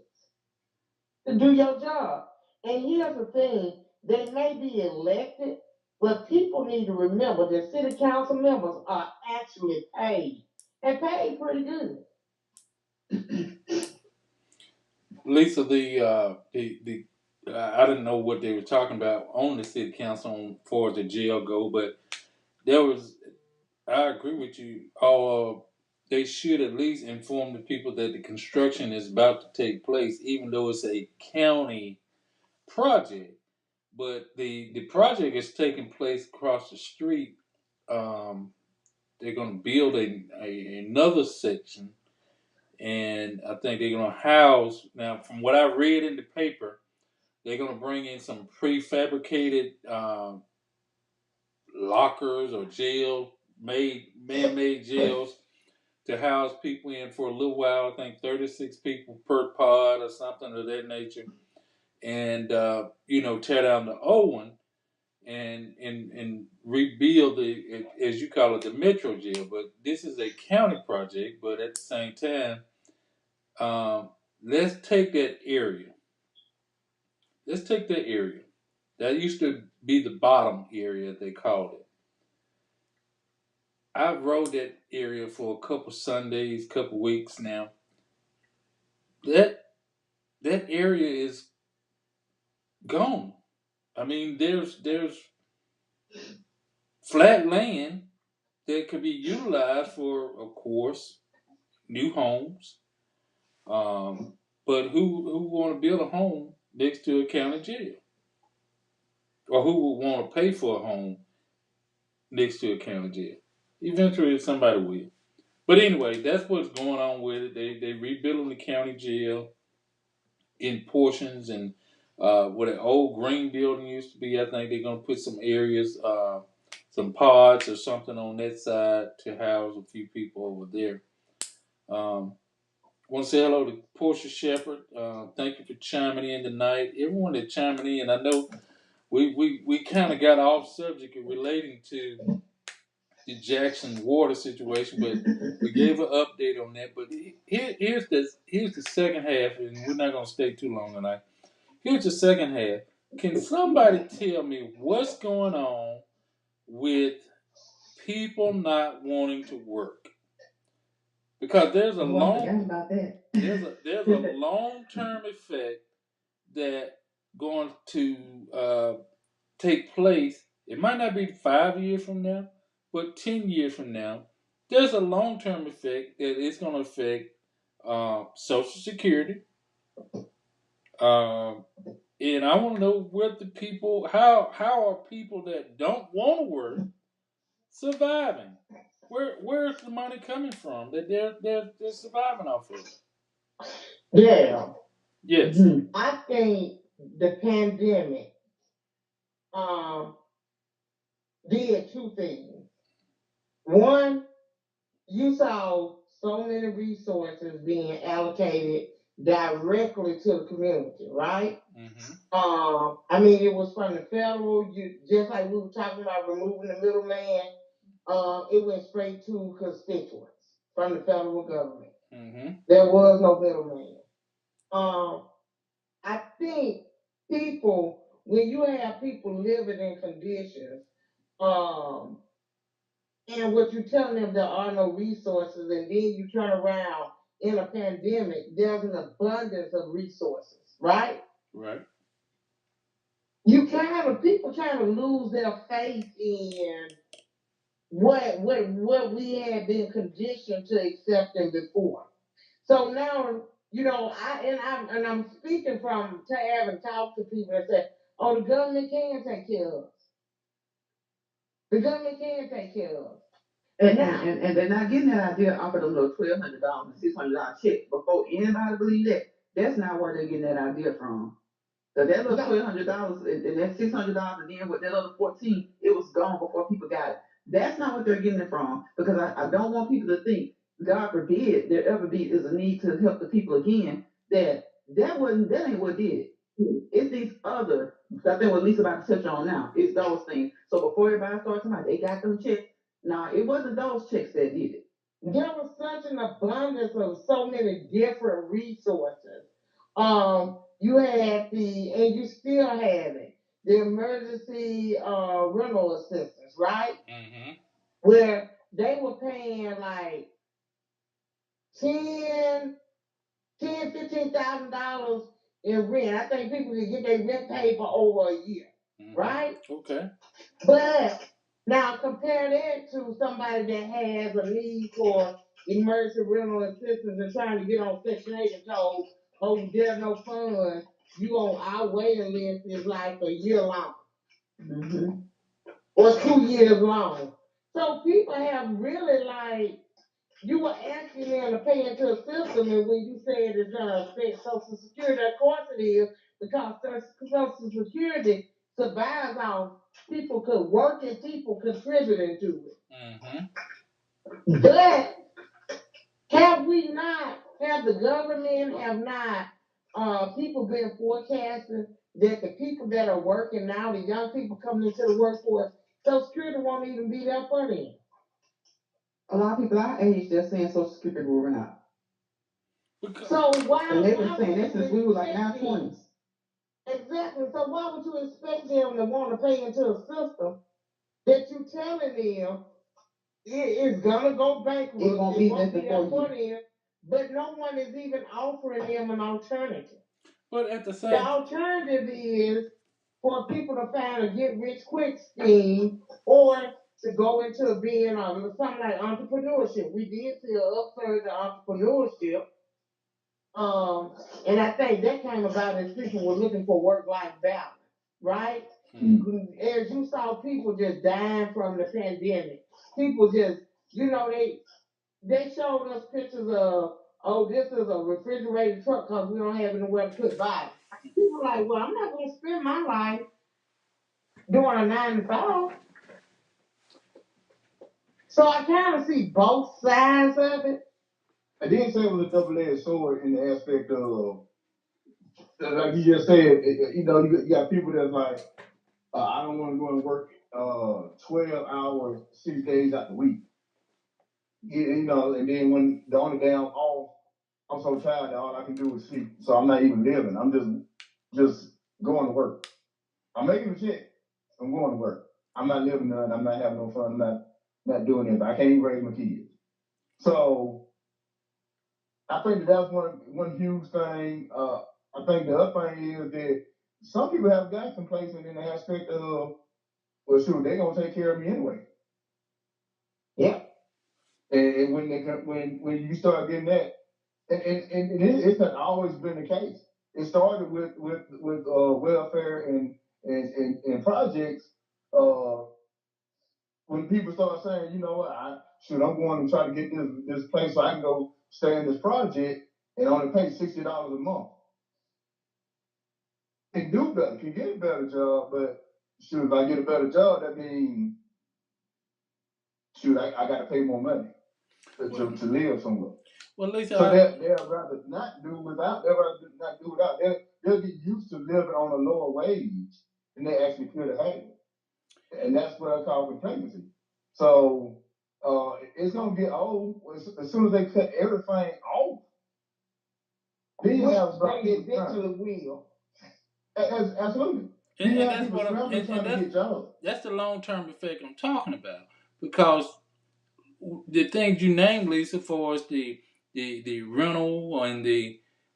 to do your job. And here's the thing, they may be elected, but people need to remember that city council members are actually paid. And paid pretty good. Lisa, I didn't know what they were talking about on the city council on for the jail go, but there was. I agree with you. They should at least inform the people that the construction is about to take place, even though it's a county project. But the project is taking place across the street. They're going to build another section, and I think they're going to house. Now, from what I read in the paper, they're going to bring in some prefabricated lockers or man-made jails to house people in for a little while. I think 36 people per pod or something of that nature, and tear down the old one and rebuild as you call it, the Metro jail. But this is a county project. But at the same time, let's take that area. Let's take that area. That used to be the bottom area, they called it. I've rode that area for a couple Sundays, couple weeks now. That that area is gone. I mean, there's flat land that could be utilized for, of course, new homes. Um, but who want to build a home next to a county jail, or who would want to pay for a home next to a county jail? Eventually, somebody will. But anyway, that's what's going on with it. They rebuilding the county jail in portions, and where the old green building used to be. I think they're gonna put some areas, some pods or something on that side to house a few people over there. Um, want to say hello to Portia Shepherd. Thank you for chiming in tonight. Everyone that chiming in, I know we kind of got off subject relating to the Jackson water situation, but we gave an update on that. But here's the second half, and we're not gonna stay too long tonight. Here's the second half. Can somebody tell me what's going on with people not wanting to work? Because there's a there's a long term effect that going to take place. It might not be 5 years from now, but 10 years from now. There's a long term effect that it's going to affect Social Security. Um, and I want to know what the people, how are people that don't want to work surviving? Where's the money coming from that they're surviving off of? Yeah. Yes. I think the pandemic um, did two things. One, you saw so many resources being allocated directly to the community, right? Mm-hmm. I mean, it was from the federal. You just like we were talking about removing the middleman. It went straight to constituents from the federal government. Mm-hmm. There was no middleman. I think people, when you have people living in conditions, um, and what you're telling them there are no resources, and then you turn around in a pandemic, there's an abundance of resources, right? Right. People kind of lose their faith in what we had been conditioned to accepting before. So now, I'm speaking from having talked to people that say, "Oh, the government can take care of us. The government can take care of us." And they're not getting that idea off of them little $1,200 and $600 check. Before anybody believe that, that's not where they're getting that idea from. So that little $1,200 and that $600, and then with that other 14, it was gone before people got it. That's not what they're getting it from, because I don't want people to think, God forbid, there ever be is a need to help the people again. That ain't what did it. It's these other. I think what Lisa about to touch on now. It's those things. So before everybody starts talking about they got them checks. Nah, it wasn't those checks that did it. There was such an abundance of so many different resources. You had and you still have it, the emergency rental assistance, right? Mm-hmm. Where they were paying like 10, $15,000 in rent. I think people could get their rent paid for over a year, right? Okay. But now compare that to somebody that has a need for emergency rental assistance and trying to get on Section 8 and told, "Oh, there's no funds. Our waiting list is like a year long." Mm-hmm. Or 2 years long. So people have really you were asking them to pay into a system, and when you said it's going to affect Social Security, of course it is, because Social Security survives on people could work and people contributing to it. Mm-hmm. But have the government, have not people been forecasting that the people that are working now, the young people coming into the workforce, Social Security won't even be there for them. A lot of people our age just saying Social Security will run out. So why? And they've been saying that since we were like in our 20s. Exactly. So why would you expect them to want to pay into a system that you telling them It's gonna go bankrupt. It won't be that nothing for in, but no one is even offering them an alternative. But at the The same, alternative is for people to find a get rich quick scheme or to go into being something like entrepreneurship. We did see an upsurge in entrepreneurship. And I think that came about as people were looking for work-life balance, right? As you saw people just dying from the pandemic, people just, they showed us pictures of, oh, this is a refrigerated truck because we don't have anywhere to put bodies. People are like, well, I'm not going to spend my life doing a 9 to 5. So I kind of see both sides of it. I did say it was a double-edged sword in the aspect of, like you just said, you got people that's like, I don't want to go and work 12 hours, 6 days out the week. And then when the only day I'm off, I'm so tired that all I can do is sleep. So I'm not even living. I'm just going to work. I'm making a check. I'm going to work. I'm not living none. I'm not having no fun. I'm not doing it. I can't even raise my kids. So I think that's one huge thing. I think the other thing is that some people have got complacent in the aspect of, well, shoot, they're gonna take care of me anyway. Yeah. And when you start getting that, and it's not always been the case. It started with welfare and projects. Uh, when people start saying, you know what, I'm going to try to get this place so I can go stay in this project and only pay $60 a month. Can do better, can get a better job, but if I get a better job, that means I got to pay more money to live somewhere. Well, Lisa, So they'll rather not do without. They'll rather not do without. They'll get used to living on a lower wage than they actually could have had, and that's what I call complacency. So it's gonna get old as soon as they cut everything off. Then you have eventually will. Absolutely. and, Then you and have that's people what I'm, scrambling trying to get jobs. that's the long term effect I'm talking about. Because the things you named, Lisa, for us, the rental and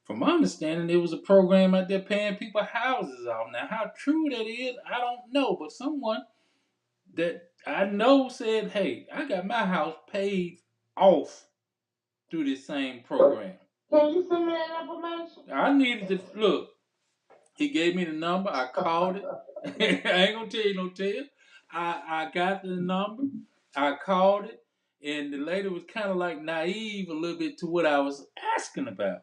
from my understanding, there was a program out there paying people houses off. Now, how true that is, I don't know. But someone that I know said, "Hey, I got my house paid off through this same program." Can you send me that information? I needed to look. He gave me the number. I called it. I ain't gonna tell you no tale. I got the number. I called it, and the lady was kind of like naive a little bit to what I was asking about.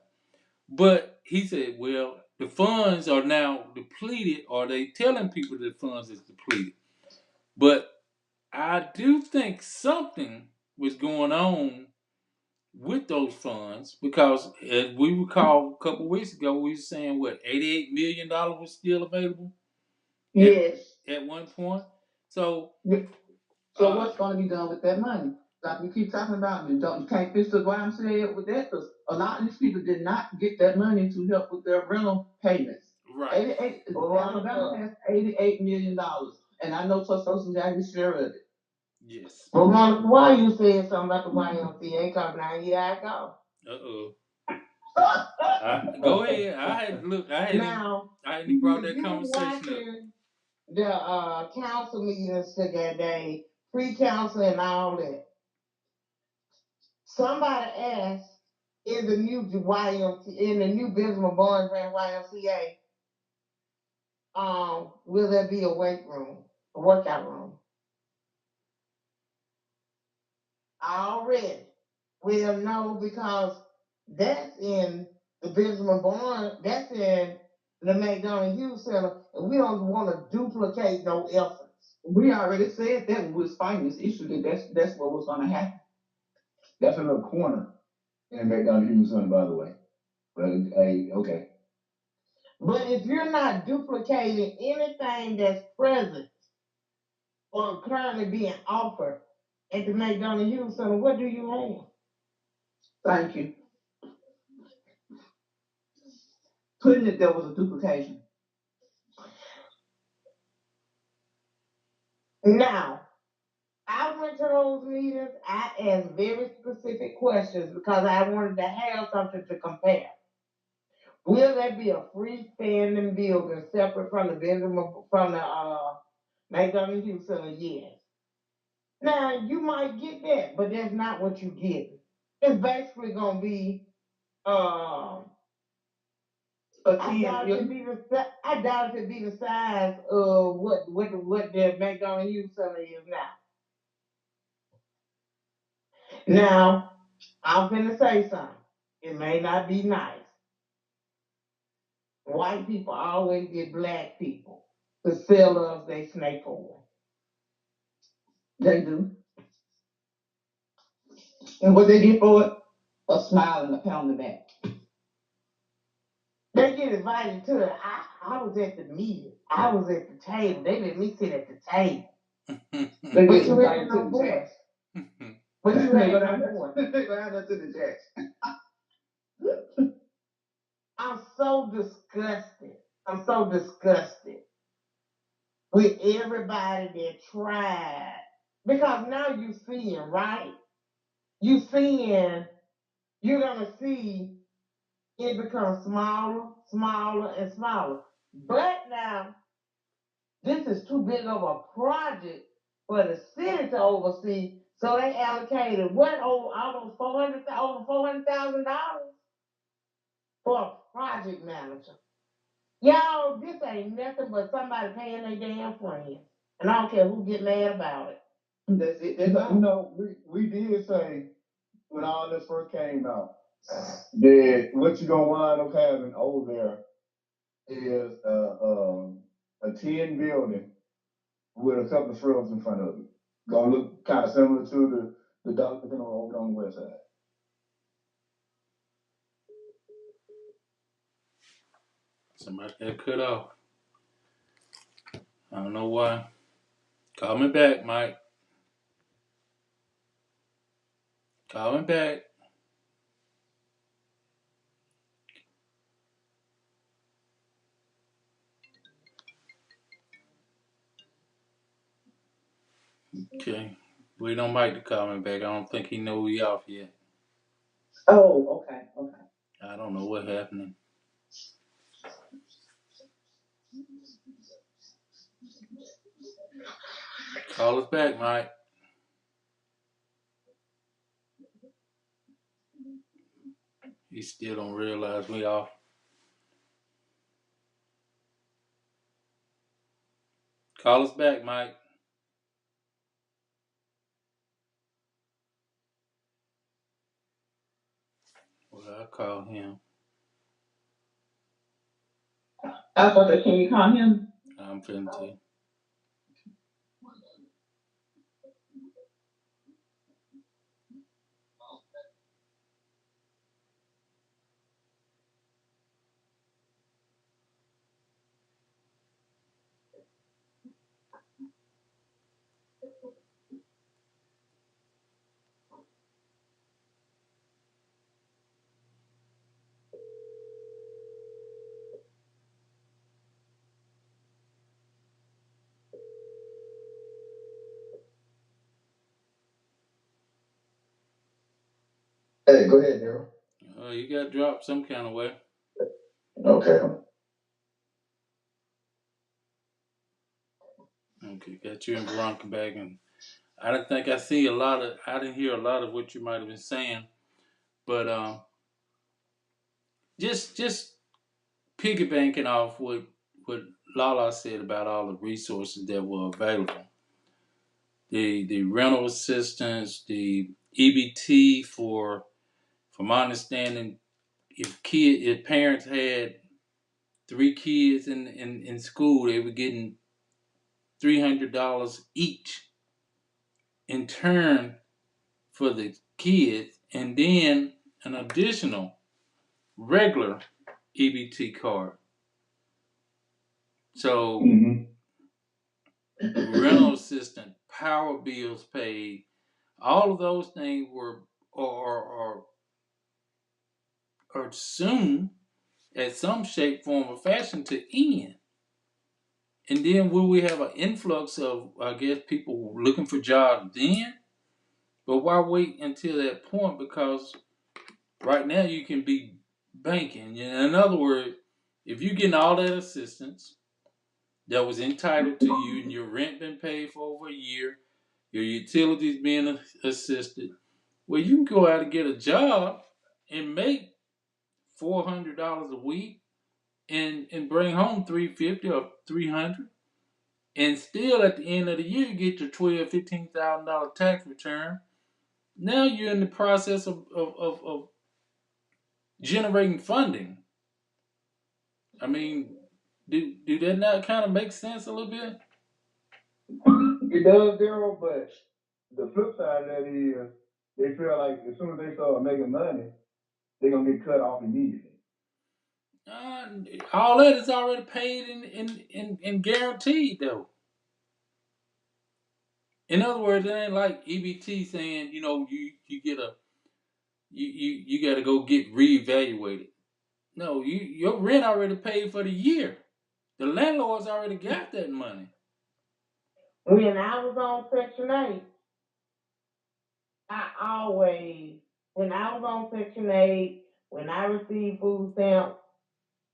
But he said, "Well, the funds are now depleted, or they telling people the funds is depleted." But I do think something was going on with those funds because, as we recall a couple of weeks ago, we were saying what $88 million was still available. Yes. At one point. So So what's going to be done with that money? Like we keep talking about, you can't fix the YMCA with that because a lot of these people did not get that money to help with their rental payments. right. Alabama has $88 million, and I know Social got his share of it. Yes. But why you saying something about the YMCA? Because now here I go. Go ahead. I had look. I hadn't brought that conversation up. The council meetings today, pre-council and all that. Somebody asked in the new Benjamin Boys Brand YMCA, will there be a weight room, a workout room? Already. Well, no, because that's in the Benjamin Barnes, that's in the McDonald Hughes Center, and we don't want to duplicate no efforts. We already said that when we was fighting this issue that that's what was going to happen. That's a little corner in McDonald Hughes Center, by the way. But hey, okay. But if you're not duplicating anything that's present or currently being offered at the McDonald Hughes Center, what do you have? Thank you. Putting it there was a duplication. Now, I went to those meetings. I asked very specific questions because I wanted to have something to compare. Will there be a freestanding building separate from the McDonald Hughes Center? Yes. Now you might get that, but that's not what you get. It's basically gonna be I doubt it be the size of what the McDonald Hughes Center is now. Now I'm finna say something. It may not be nice. White people always get black people to sell us they snake oil. They do. And what they get for it? A smile and a pat on the back. They get invited to it. I was at the meeting. I was at the table. They let me sit at the table. They but you had no voice. But you had no voice. They go out to the jacks. I'm so disgusted. I'm so disgusted with everybody that tried. Because now you seeing, right? You seeing, you're gonna see it become smaller, smaller, and smaller. But now, this is too big of a project for the city to oversee. So they allocated what almost over $400,000 for a project manager. Y'all, this ain't nothing but somebody paying their damn friends. And I don't care who get mad about it. That's it. That's all. We did say when all this first came out that what you're gonna wind up having over there is a tin building with a couple of shrubs in front of it. Gonna look kind of similar to the Dr. over on the west side. Somebody got cut off. I don't know why. Call me back, Mike. Call me back. Okay. Wait on Mike to call me back. I don't think he know we off yet. Oh, okay. I don't know what happening. Call us back, Mike. He still don't realize we off. Call us back, Mike. Well, I'll call him. I thought that, can you call him? I'm finna to. Hey, go ahead, Daryl. You got dropped some kind of way. Okay. Okay, got you and Veronica back, and I didn't hear a lot of what you might have been saying, but just piggybacking off what Lala said about all the resources that were available, the rental assistance, the EBT for, from my understanding, if parents had 3 kids in school, they were getting $300 each in turn for the kids, and then an additional regular EBT card. So rental assistance, power bills paid, all of those things were are soon, at some shape, form, or fashion, to end. And then will we have an influx of, I guess, people looking for jobs then? But why wait until that point? Because right now you can be banking. In other words, if you're getting all that assistance that was entitled to you and your rent been paid for over a year, your utilities being assisted, well, you can go out and get a job and make $400 a week and bring home 350 or 300, and still at the end of the year you get your $12,000-$15,000 tax return. Now you're in the process of generating funding. I mean, do that not kind of make sense a little bit? It does, Daryl, but the flip side of that is they feel like as soon as they start making money, they're gonna get cut off immediately. Uh, all that is already paid and guaranteed, though. In other words, it ain't like EBT saying, you get a you got to go get reevaluated. No, your rent already paid for the year. The landlord's already got that money. When I was on Section 8, I always, when I was on Section 8, when I received food stamps,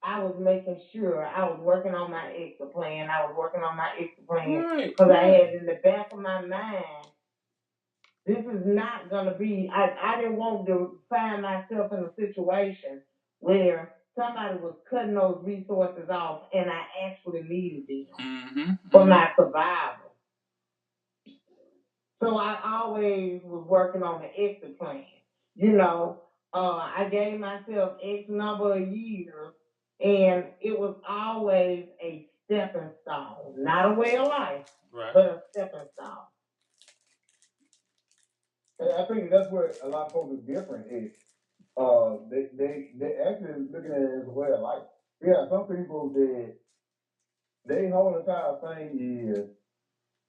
I was making sure I was working on my extra plan. I was working on my extra plan Right, because I right. had in the back of my mind, this is not going to be, I didn't want to find myself in a situation where somebody was cutting those resources off and I actually needed them for my survival. So I always was working on the exit plan. I gave myself X number of years, and it was always a stepping stone, not a way of life, right, but a stepping stone. And I think that's where a lot of folks are different is they actually looking at it as a way of life. Yeah, some people that they whole entire thing is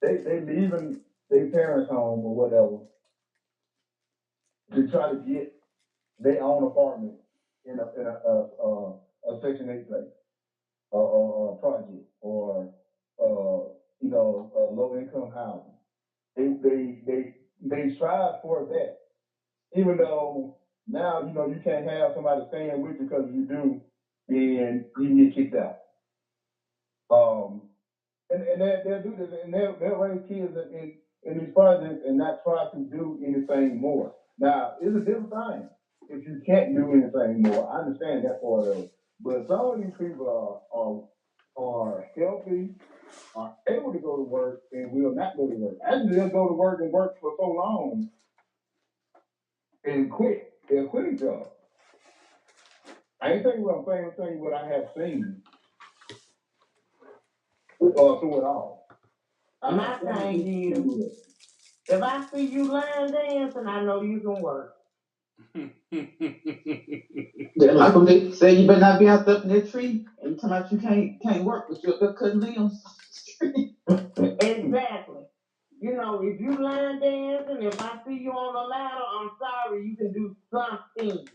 they leaving their parents' home or whatever to try to get their own apartment in a Section 8 place or project or low income housing. They strive for that, even though now you can't have somebody staying with you because you do, then you can get kicked out. And they'll do this, and they'll raise kids in these projects and not try to do anything more. Now, it's a different thing if you can't do anything more. I understand that part of it, but some of these people are healthy, are able to go to work, and will not go to work. Actually, they'll go to work and work for so long and quit. They'll quit a job. I ain't telling you what I'm saying. I'm telling you what I have seen through it all. My thing is, if I see you line dancing, I know you can work. Like when they say you better not be out there in that tree, and you talking about you can't work, but you're up there cutting limbs off the tree. Exactly. If you line dancing, if I see you on the ladder, I'm sorry, you can do something.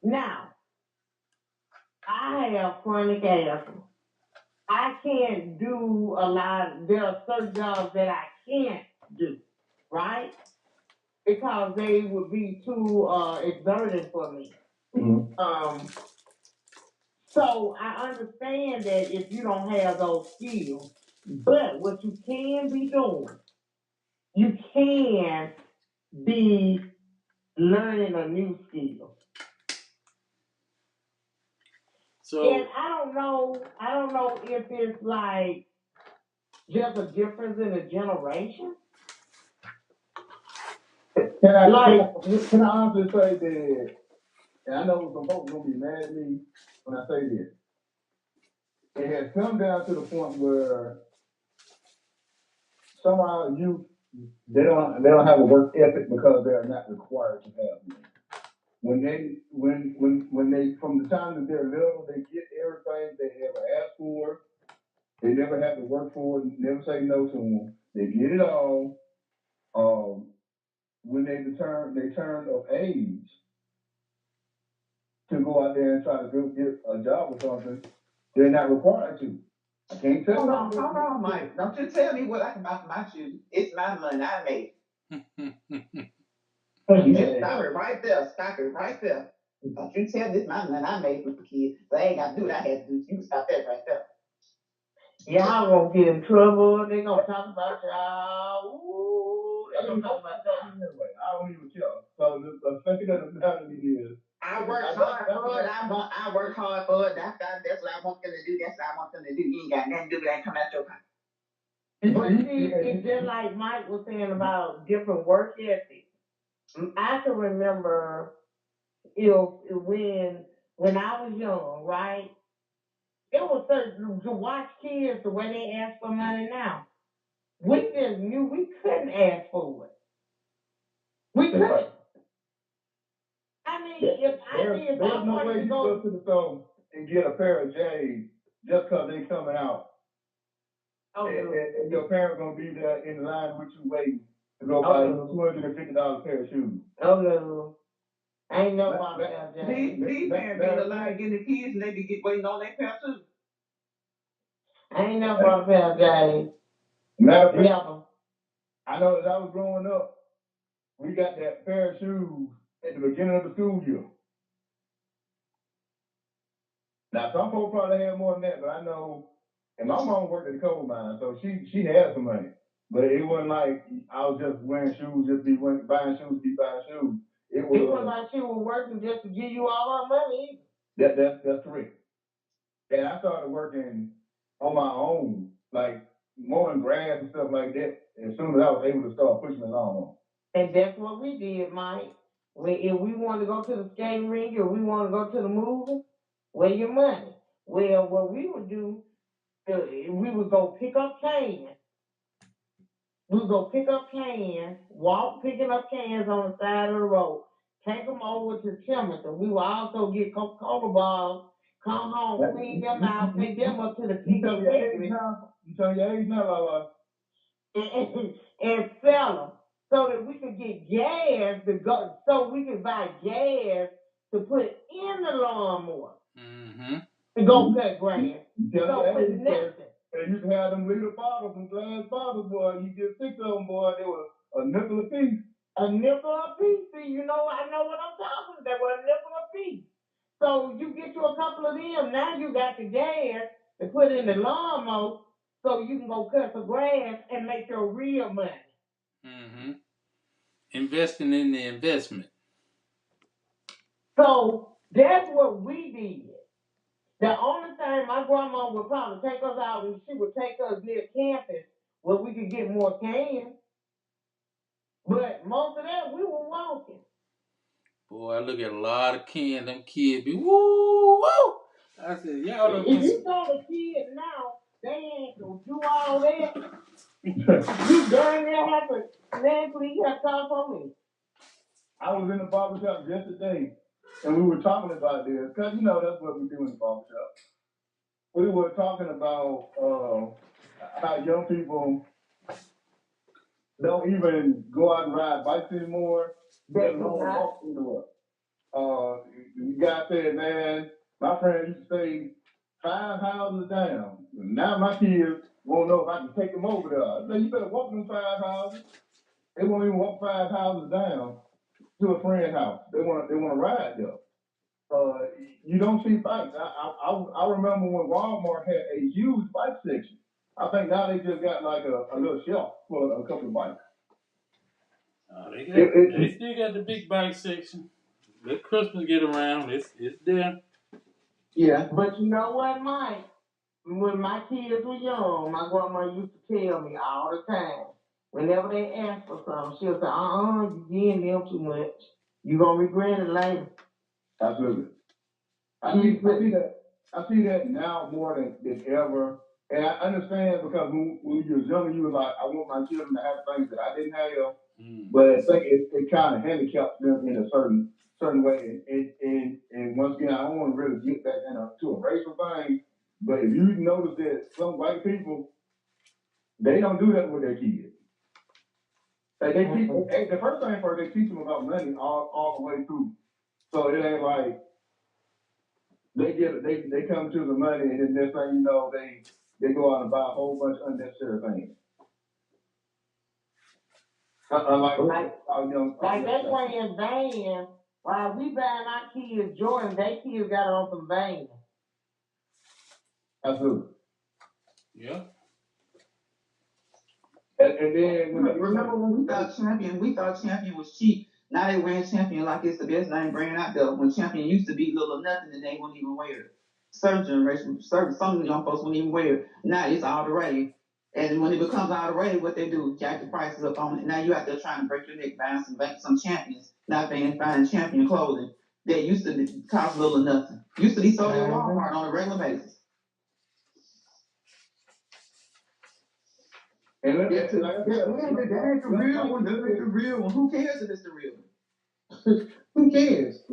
Now, I have chronic asthma. I can't do a lot. There are certain jobs that I can't do, right? Because they would be too exerting for me. Mm-hmm. So I understand that if you don't have those skills, but what you can be doing, you can be learning a new skill. So, and I don't know if it's like just a difference in the generation. Can I honestly say that, and I know some folks are gonna be mad at me when I say this. It has come down to the point where somehow they don't have a work ethic because they are not required to have one. When they from the time that they're little, they get everything they ever asked for. They never have to work for it, never say no to them. They get it all. When they turn of age to go out there and try to get a job or something, they're not required to. I can't tell Hold you. on, Mike. Don't you tell me what I can buy for my shoes. It's my money. I made. Just stop it right there. Stop it right there. Don't you tell me it's my money. I made for the kids. So I ain't got to do what I had to do. You can stop that right there. Y'all gonna get in trouble. They gonna talk about y'all. Ooh, they gonna talk about that. Anyway, I don't even care. So the second of the matter is, I work hard for it. I work hard for it. That's what I want them to do. That's what I want them to do. You ain't got nothing to do with that come out your pocket. But see, it's just like Mike was saying about different work ethics. I can remember when I was young, right? It was certain to watch kids the way they ask for money now. We just knew we couldn't ask for it. We couldn't. I mean, if there's no way you go to the store and get a pair of J's just because they coming out. Okay. And your parents gonna be there in line with you waiting to go buy you $250 pair of shoes. Okay. I ain't know about that. These parents be in the line getting the kids and they be waiting on their pair too. I ain't know about that, Jay. Matter of fact, I know as I was growing up, we got that pair of shoes at the beginning of the school year. Now some folks probably had more than that, but I know, and my mom worked at the coal mine, so she had some money. But it wasn't like I was just wearing shoes, just be buying shoes, be buying shoes. It wasn't like she was working just to give you all our money. That's correct. And I started working on my own, like mowing grass and stuff like that, as soon as I was able to start pushing the lawn. And that's what we did, Mike. If we wanted to go to the skating rink or we wanted to go to the movie, where your money? Well, what we would do, we would go pick up cans. We would go pick up cans, walk picking up cans on the side of the road, take them over to Timothy. We would also get Coca-Cola balls, come home, clean them out, take them up to the You tell your age now, Lala. And sell them so that we could get gas to go, so we could buy gas to put in the lawnmower to go cut grass. So with nothing. And you can have them little bottles, them glass bottles, boy. You get 6 of them, boy. They were a nickel a piece. A nickel a piece. See, I know what I'm talking about. They were a nickel a piece. So you get you a couple of them. Now you got the gas to put in the lawnmower so you can go cut the grass and make your real money. Investing in the investment. So that's what we did. The only thing my grandma would probably take us out and she would take us near campus where we could get more cans. But most of that we were walking. Boy, I look at a lot of cans. Them kids be woo woo. I said, y'all don't. If you saw the kids now, they ain't gonna do all that. You darn near have to please have time for me. I was in the barbershop yesterday, and we were talking about this, because that's what we do in the barbershop. We were talking about how young people don't even go out and ride bikes anymore. They don't walk anywhere. The guy said, man, my friend used to stay 5 houses down. Now my kids won't know if I can take them over there. I said, you better walk them 5 houses. They won't even walk 5 houses down to a friend's house. They want to ride there. You don't see bikes. I remember when Walmart had a huge bike section. I think now they just got like a little shelf for a couple of bikes. They still got the big bike section. Let Christmas get around. It's there. Yeah. But you know what, Mike? When my kids were young, my grandma used to tell me all the time. Whenever they asked for something, she'll say, you getting them too much. You gonna regret it later. Absolutely. I see that now more than ever. And I understand because when you was younger, you was like, I want my children to have things that I didn't have. But I think it kind of handicaps them in a certain way. And once again, I don't want to really get back into a racial thing. But if you notice that some white people, they don't do that with their kids. Like the first thing first, they teach them about money all the way through. So it ain't like they come to the money and then next thing you know, they go out and buy a whole bunch of unnecessary things. Like they playing Vans while we buying our kids Jordan. They kids got on some Vans. Absolutely. Yeah. And then remember when we thought Champion was cheap. Now they wearing Champion like it's the best name brand out there. When Champion used to be little or nothing, and they wouldn't even wear it. Certain generation, some young folks wouldn't even wear it. Now it's all the rage. And when it becomes all the rage, what they do, jack the prices up on it. Now you out there trying to break your neck buying some Champions, not buying Champion clothing that used to cost little or nothing. Used to be sold at Walmart on a regular basis. And that ain't the real one. That ain't the real one. Who cares if it's the real one? Who cares?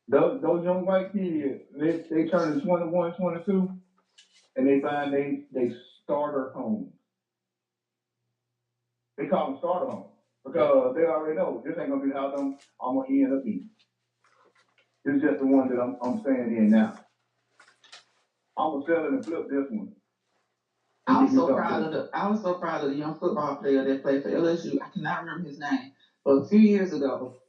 Those young white kids, they turn 21, 22, and they find they starter homes. They call them starter homes because they already know this ain't gonna be the house I'm gonna end up in. This is just the one that I'm staying in now. I'm gonna sell it and flip this one. I was so proud of the young football player that played for LSU. I cannot remember his name, but a few years ago,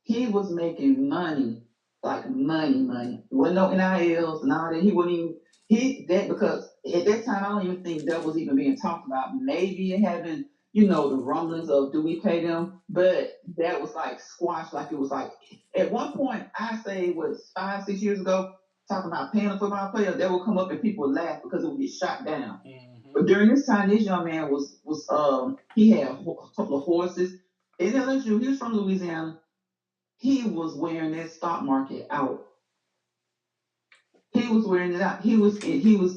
he was making money, like money. There wasn't no NILs and all that. He wouldn't even because at that time I don't even think that was even being talked about. Maybe it had been, the rumblings of do we pay them, but that was like squashed. Like it was like at one point I say it was 5-6 years ago, talking about paying a football player, that would come up and people would laugh because it would get shot down. Mm-hmm. But during this time, this young man was he had a couple of horses. In LSU, he was from Louisiana. He was wearing that stock market out. He was wearing it out. He was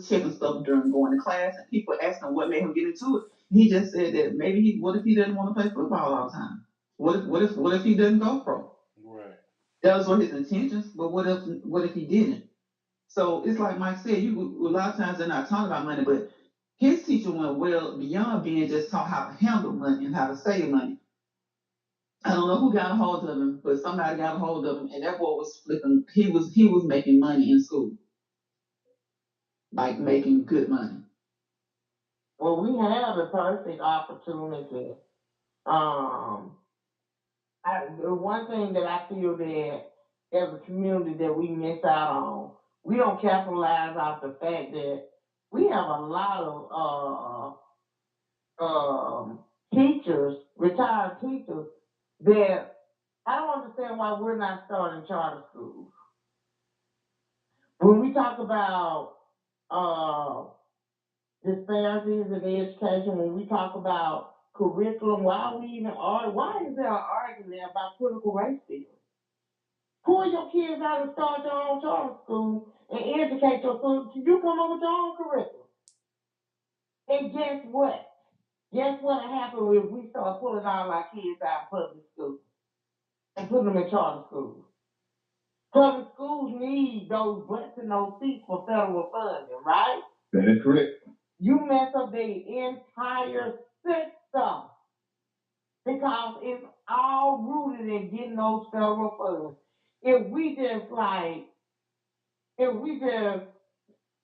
checking stuff during going to class, and people asked him what made him get into it. He just said that maybe what if he doesn't want to play football all the time? What if he doesn't go pro? Right. Those were his intentions, but what if he didn't? So it's like Mike said, a lot of times they're not talking about money, but his teacher went well beyond being just taught how to handle money and how to save money. I don't know who got a hold of him, but somebody got a hold of him, and that boy was flipping. He was making money in school, like making good money. Well, we have a perfect opportunity. The one thing that I feel that as a community that we miss out on, we don't capitalize off the fact that we have a lot of teachers, retired teachers, that I don't understand why we're not starting charter schools. When we talk about disparities in education, when we talk about curriculum, why is there an argument about critical race theory? Pull your kids out and start your own charter school and educate your students. You come up with your own curriculum. And guess what? Guess what will happen if we start pulling all our kids out of public schools and putting them in charter schools? Public schools need those butts and those seats for federal funding, right? That is correct. You mess up the entire system because it's all rooted in getting those federal funds.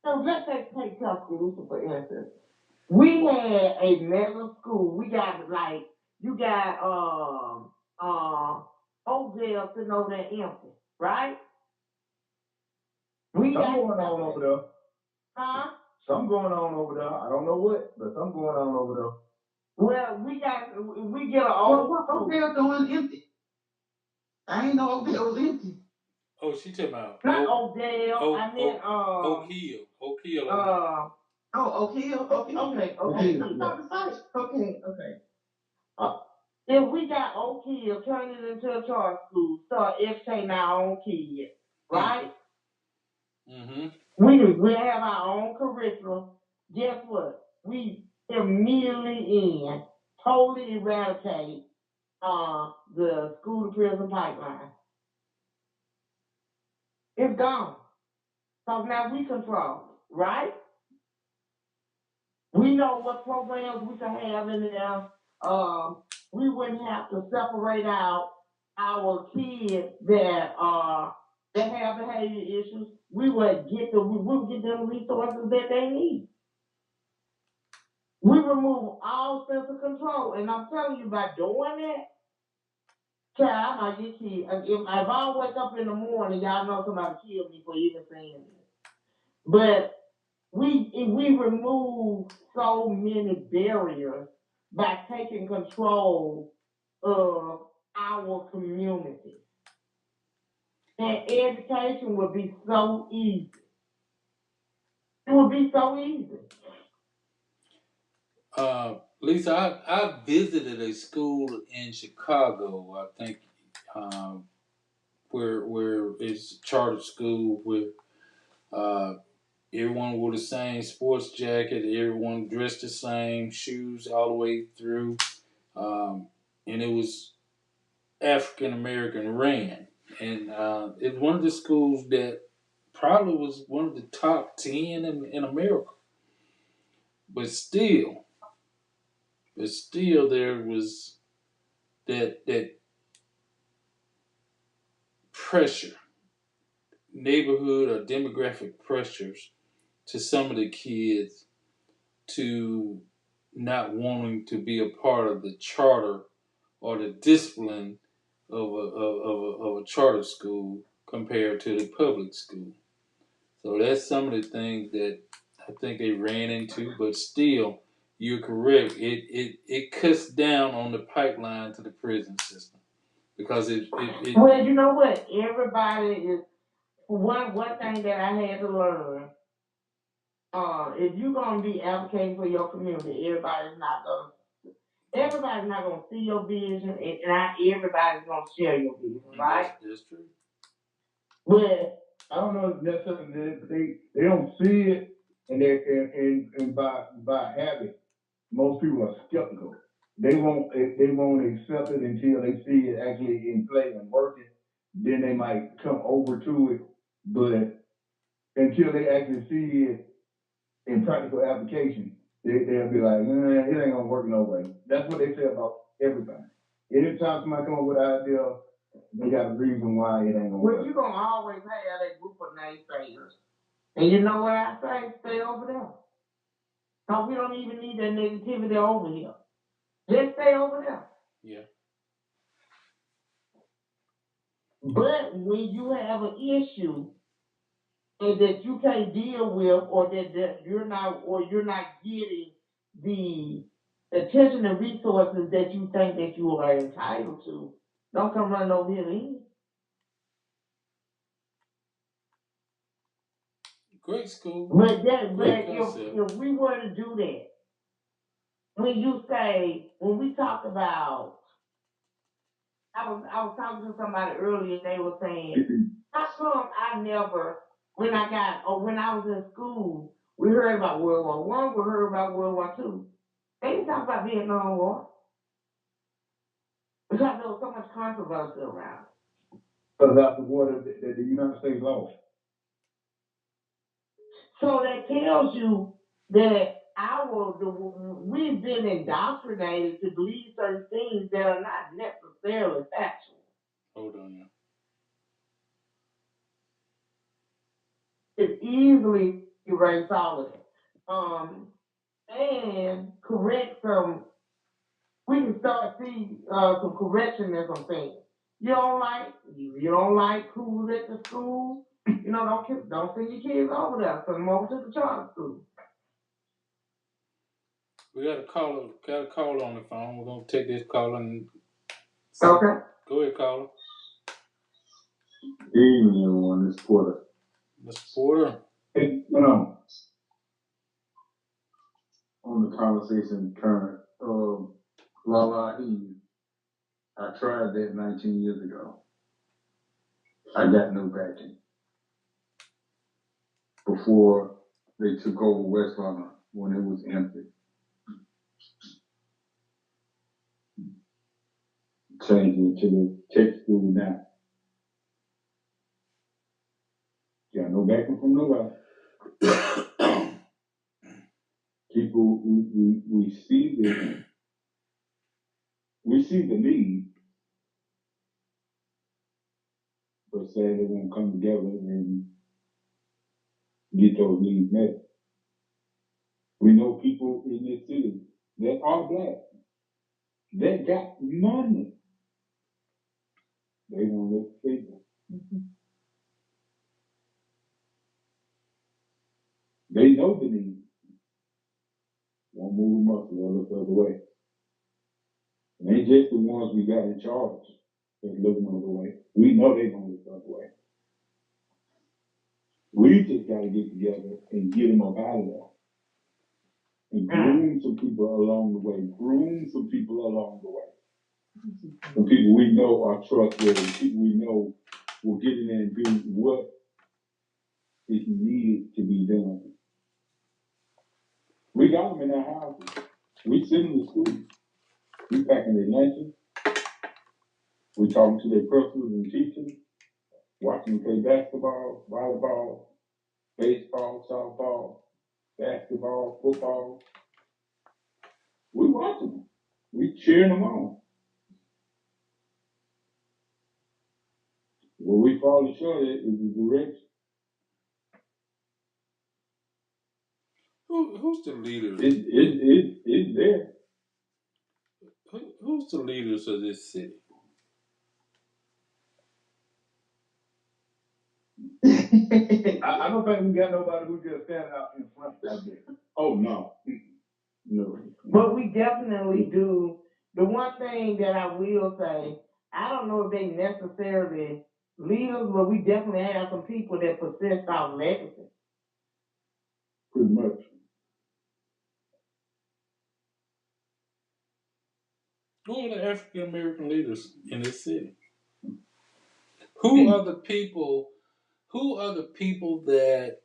So let's take Tuscaloosa for instance. We had a mega school. We got Oakdale sitting over there empty, right? Something going on over there. Huh? Something going on over there. I don't know what, but something going on over there. Well, we get an old Oakdale going empty. I ain't know Oakdale was empty. Oh, she talking about not Oakdale. I meant Oak Hill. Oak Hill. Oak Hill. Okay. If we got Oak Hill, turn it into a charter school, start educating our own kids, right? Mm-hmm. We have our own curriculum. Guess what? We immediately totally eradicate the school to prison pipeline. It's gone. So now we control it, right? We know what programs we can have in there. We wouldn't have to separate out our kids that have behavior issues. We would get them resources that they need. We remove all sense of control, and I'm telling you, by doing that, child, I might get killed. If I wake up in the morning, y'all know somebody killed me for even saying this. But we remove so many barriers by taking control of our community. And education would be so easy. It would be so easy. Lisa, I visited a school in Chicago. I think where it's a charter school where uh, everyone wore the same sports jacket, everyone dressed the same, shoes all the way through, and it was African American ran, and it's one of the schools that probably was one of the top 10 in America, but still, there was that pressure, neighborhood or demographic pressures to some of the kids to not wanting to be a part of the charter or the discipline of a charter school compared to the public school. So that's some of the things that I think they ran into, but still, you're correct. It cuts down on the pipeline to the prison system because it Well, you know what? Everybody is one thing that I had to learn. If you're gonna be advocating for your community, everybody's not gonna see your vision, and not everybody's gonna share your vision, right? That's true. But I don't know if necessarily they don't see it, and by habit, most people are skeptical. They won't accept it until they see it actually in play and working. Then they might come over to it, but until they actually see it in practical application, they'll be like, it ain't gonna work no way. That's what they say about everything. Anytime somebody come up with an idea, they got a reason why it ain't gonna work. well, you're gonna always have that group of naysayers. And you know what I say? Stay over there. Cause we don't even need that negativity over here. Just stay over there. Yeah. But when you have an issue and that you can't deal with, or that you're not getting the attention and resources that you think that you are entitled to, don't come running over here to me. Great school. But Great concept. if we were to do that, when we talk about, I was talking to somebody earlier, and they were saying, how come when I was in school, we heard about World War One, we heard about World War Two. They didn't talk about Vietnam War because there was so much controversy around it. Because that's the war that the United States lost. So that tells you that we've been indoctrinated to believe certain things that are not necessarily factual. Hold on now. It's easily erase all of it. And correct some. We can start to see some correction in some things. You don't like who's at the school. Don't send your kids over there. Send them over to the charter school. We got a caller on the phone. We're gonna take this call and Okay. go ahead, caller. Good evening, everyone. This Porter. Mr. Porter. Hey, on the conversation current, Lala Eve, I tried that 19 years ago. I got no backing. Before they took over West London when it was empty. Changing to the tech school now. Got no backing from nobody. People, we see the need, but say they won't come together and get those needs met. We know people in this city that are black that got money. They want to look people. They know the need. Won't move them up or look the other way. And they just the ones we got in charge that's looking the other way. We know they're going to look the other way. We just got to get together and get them up out of there. And groom some people along the way. Groom some people along the way. Some people we know are trustworthy. People we know will get in there and do what is needed to be done. We got them in our houses. We send them to school. We packing their lunches. We talking to their principals and teachers. Watching them play basketball, volleyball, baseball, softball, basketball, football. We watching them. We cheering them on. Where we fall short is the direction. Who's the leader? It's there. Who's the leaders of this city? I don't think we got nobody who just stand out in front of there. Oh no. No. But we definitely do. The one thing that I will say, I don't know if they necessarily leaders, but we definitely have some people that possess our legacy. Pretty much. Who are the African American leaders in this city? Who are the people? Who are the people that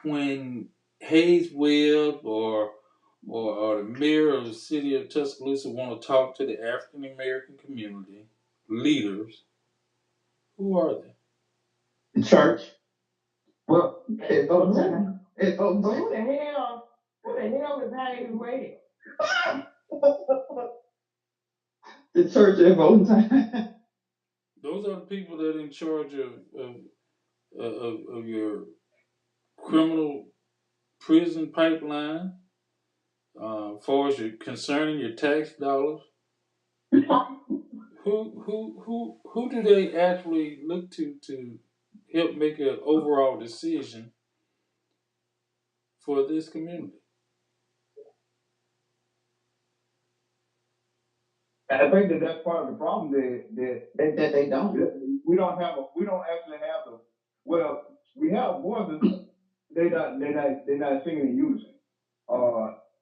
when Hayes Webb or the mayor of the city of Tuscaloosa want to talk to the African American community leaders? Who are they? The church. Well, Who the hell is Hayes Webb? The church at voting time. Those are the people that are in charge of your criminal prison pipeline, far as you're concerning your tax dollars. Who do they actually look to help make an overall decision for this community? I think that's part of the problem that they don't. We don't actually have the well, we have voices, they're not singing in unison.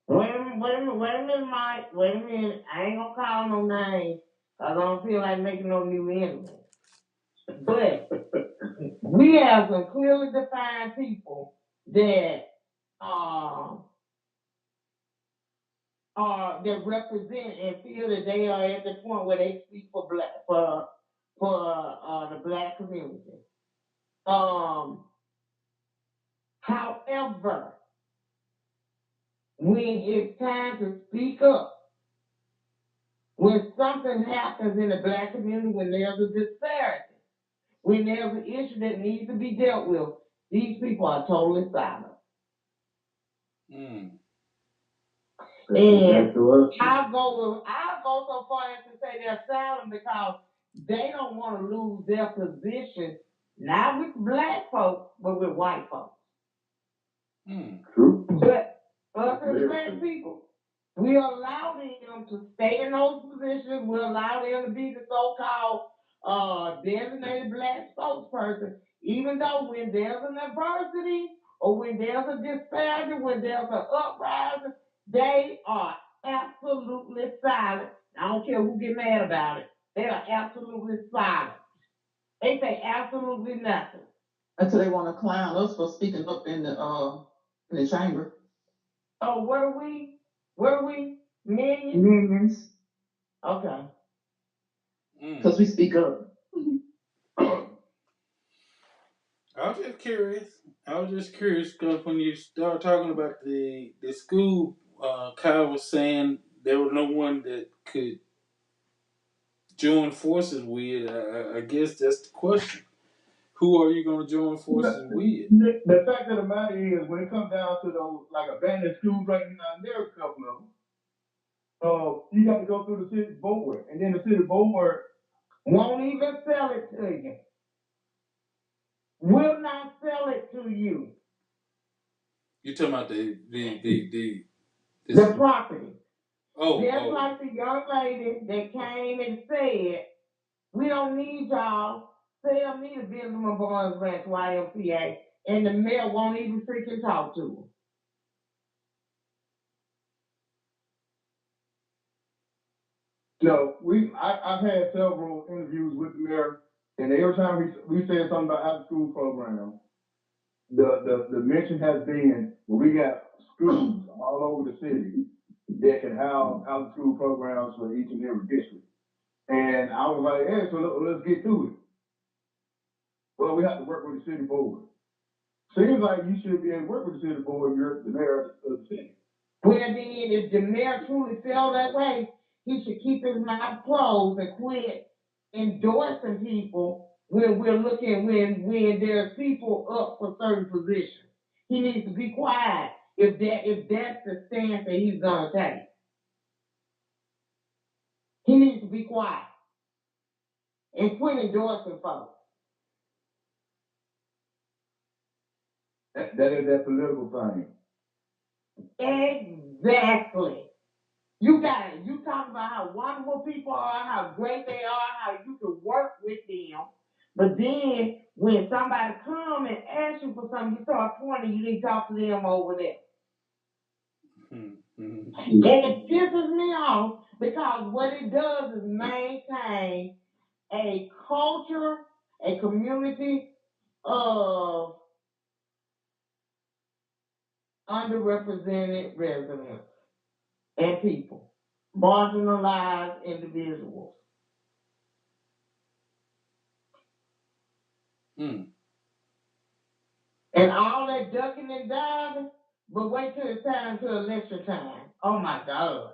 Wait a minute, Mike. Wait a minute. I ain't gonna call no names because I don't feel like making no new enemies. But we have some clearly defined people that that represent and feel that they are at the point where they speak for the black community. However, when it's time to speak up, when something happens in the black community, when there's a disparity, when there's an issue that needs to be dealt with, these people are totally silent. And I'll go so far as to say they're silent because they don't want to lose their position, not with black folks, but with white folks. True. But us as black people, we allow them to stay in those positions. We allow them to be the so-called designated black spokesperson, even though when there's an adversity or when there's a disparity, when there's an uprising, they are absolutely silent. I don't care who get mad about it. They are absolutely silent. They say absolutely nothing. Until they want to clown us for speaking up in the chamber. Oh, what are we? Millions? Millions. Okay. Because we speak up. I was just curious because when you start talking about the school, Kyle was saying there was no one that could join forces with. I guess that's the question. Who are you going to join forces with? The fact of the matter is, when it comes down to those like abandoned schools right now, there's a couple of them. You got to go through the city board, and then the city board won't even sell it to you. Will not sell it to you. You talking about the property. Oh, Just like the young lady that came and said, we don't need y'all. Sell me the Benjamin Barnes Ranch YMCA, and the mayor won't even freaking talk to her. So I've had several interviews with the mayor, and every time we said something about after school program, the mention has been, well, we got schools all over the city that can have after school programs for each and every district. And I was like, hey, so let's get to it. Well, we have to work with the city board. Seems like you should be able to work with the city board. You're the mayor of the city. Well, then, if the mayor truly felt that way, he should keep his mouth closed and quit endorsing people when we're looking when there's people up for certain positions. He needs to be quiet if that's the stance that he's gonna take. He needs to be quiet and quit endorsing folks. That is that political thing. Exactly. You got it. You talk about how wonderful people are, how great they are, how you can work with them. But then when somebody come and asks you for something, you start pointing, you didn't talk to them over there. And it pisses me off because what it does is maintain a culture, a community of underrepresented residents and people, marginalized individuals. And all that ducking and diving, but wait till it's time to election time. Oh my God.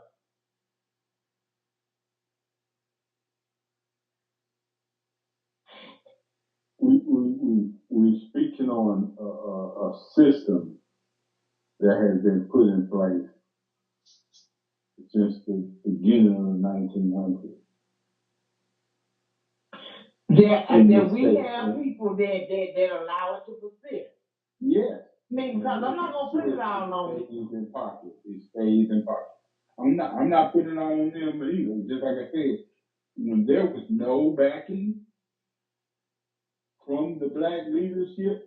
We're speaking on a system that has been put in place since the beginning of the 1900s. That we have people that allow it to persist. Yes. I mean, because I'm not gonna put it all on it. It stays in pocket. It stays in pocket. I'm not putting it all on them either. Just like I said, when there was no backing from the black leadership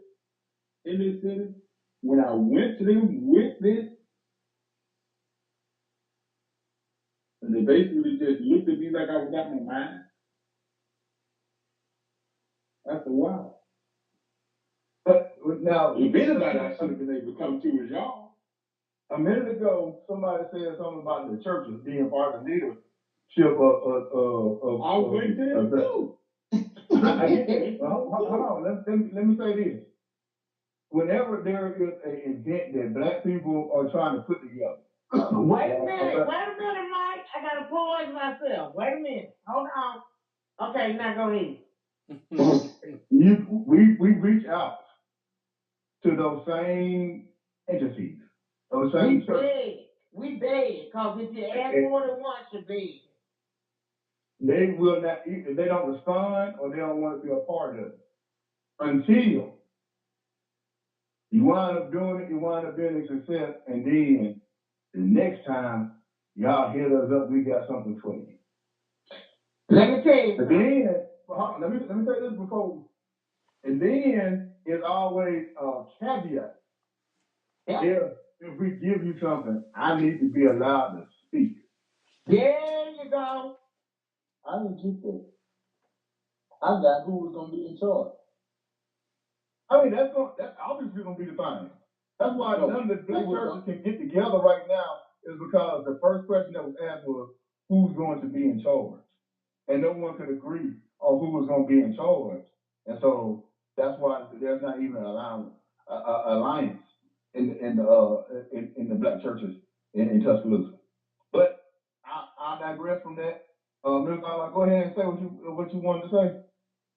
in this city, when I went to them with this, and they basically just looked at me like I was out my mind. I said, wow. But now, if anybody I should have been able to come to is y'all. A minute ago, somebody said something about the churches being part of the leadership of I went there too. Hold on, let me say this. Whenever there is an event that black people are trying to put together. Wait a minute, Mike. I gotta pause myself. Wait a minute. Hold on. Okay, now go ahead. We reach out to those same entities. Those same churches. We beg, because if you ask more than once, you beg. They will not, if they don't respond or they don't want to be a part of it. Until you wind up doing it, you wind up being a success, and then the next time y'all hit us up, we got something for you. Let me tell you. But then, let me say this before. And then it's always a caveat. Yeah. If we give you something, I need to be allowed to speak. There you go. I didn't get that. I got who was gonna be in charge. I mean, that's obviously gonna be the thing. That's why none of the black churches can get together right now, is because the first question that was asked was, who's going to be in charge? And no one could agree on who was going to be in charge. And so that's why there's not even an alliance in the black churches in Tuscaloosa. But I digress from that. Ms. Lala, go ahead and say what you wanted to say.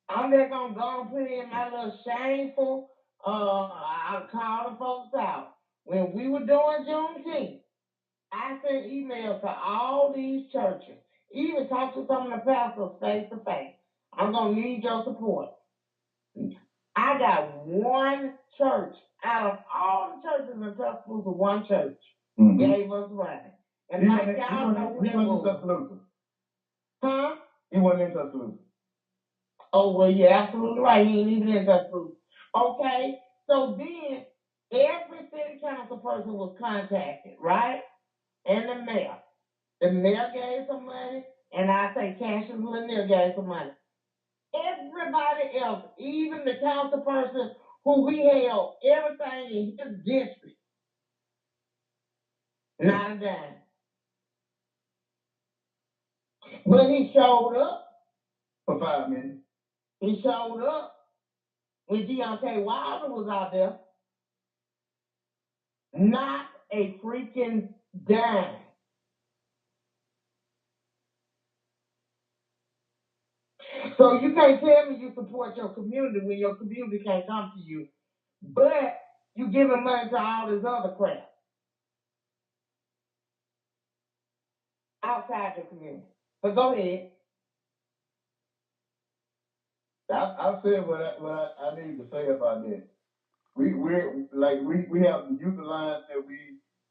I'm just gonna go and put in my little shameful. I'll call the folks out. When we were doing Juneteenth, I sent emails to all these churches, even talked to some of the pastors face to face. I'm gonna need your support. I got one church out of all the churches in Tuscaloosa, one church gave us money. And like y'all know who that was. Huh? He wasn't in Tuscaloosa. Oh, well, you're absolutely right. He ain't even in Tuscaloosa. Okay? So then, every city council person was contacted, right? And the mayor. The mayor gave some money, and I say Cassius Lanier gave some money. Everybody else, even the council person who we held everything in his district, not a dime. But he showed up for 5 minutes. He showed up when Deontay Wilder was out there. Not a freaking dime. So you can't tell me you support your community when your community can't come to you, but you giving money to all this other crap outside your community. But go ahead. I've said what I need to say about that. We have the youth alliance that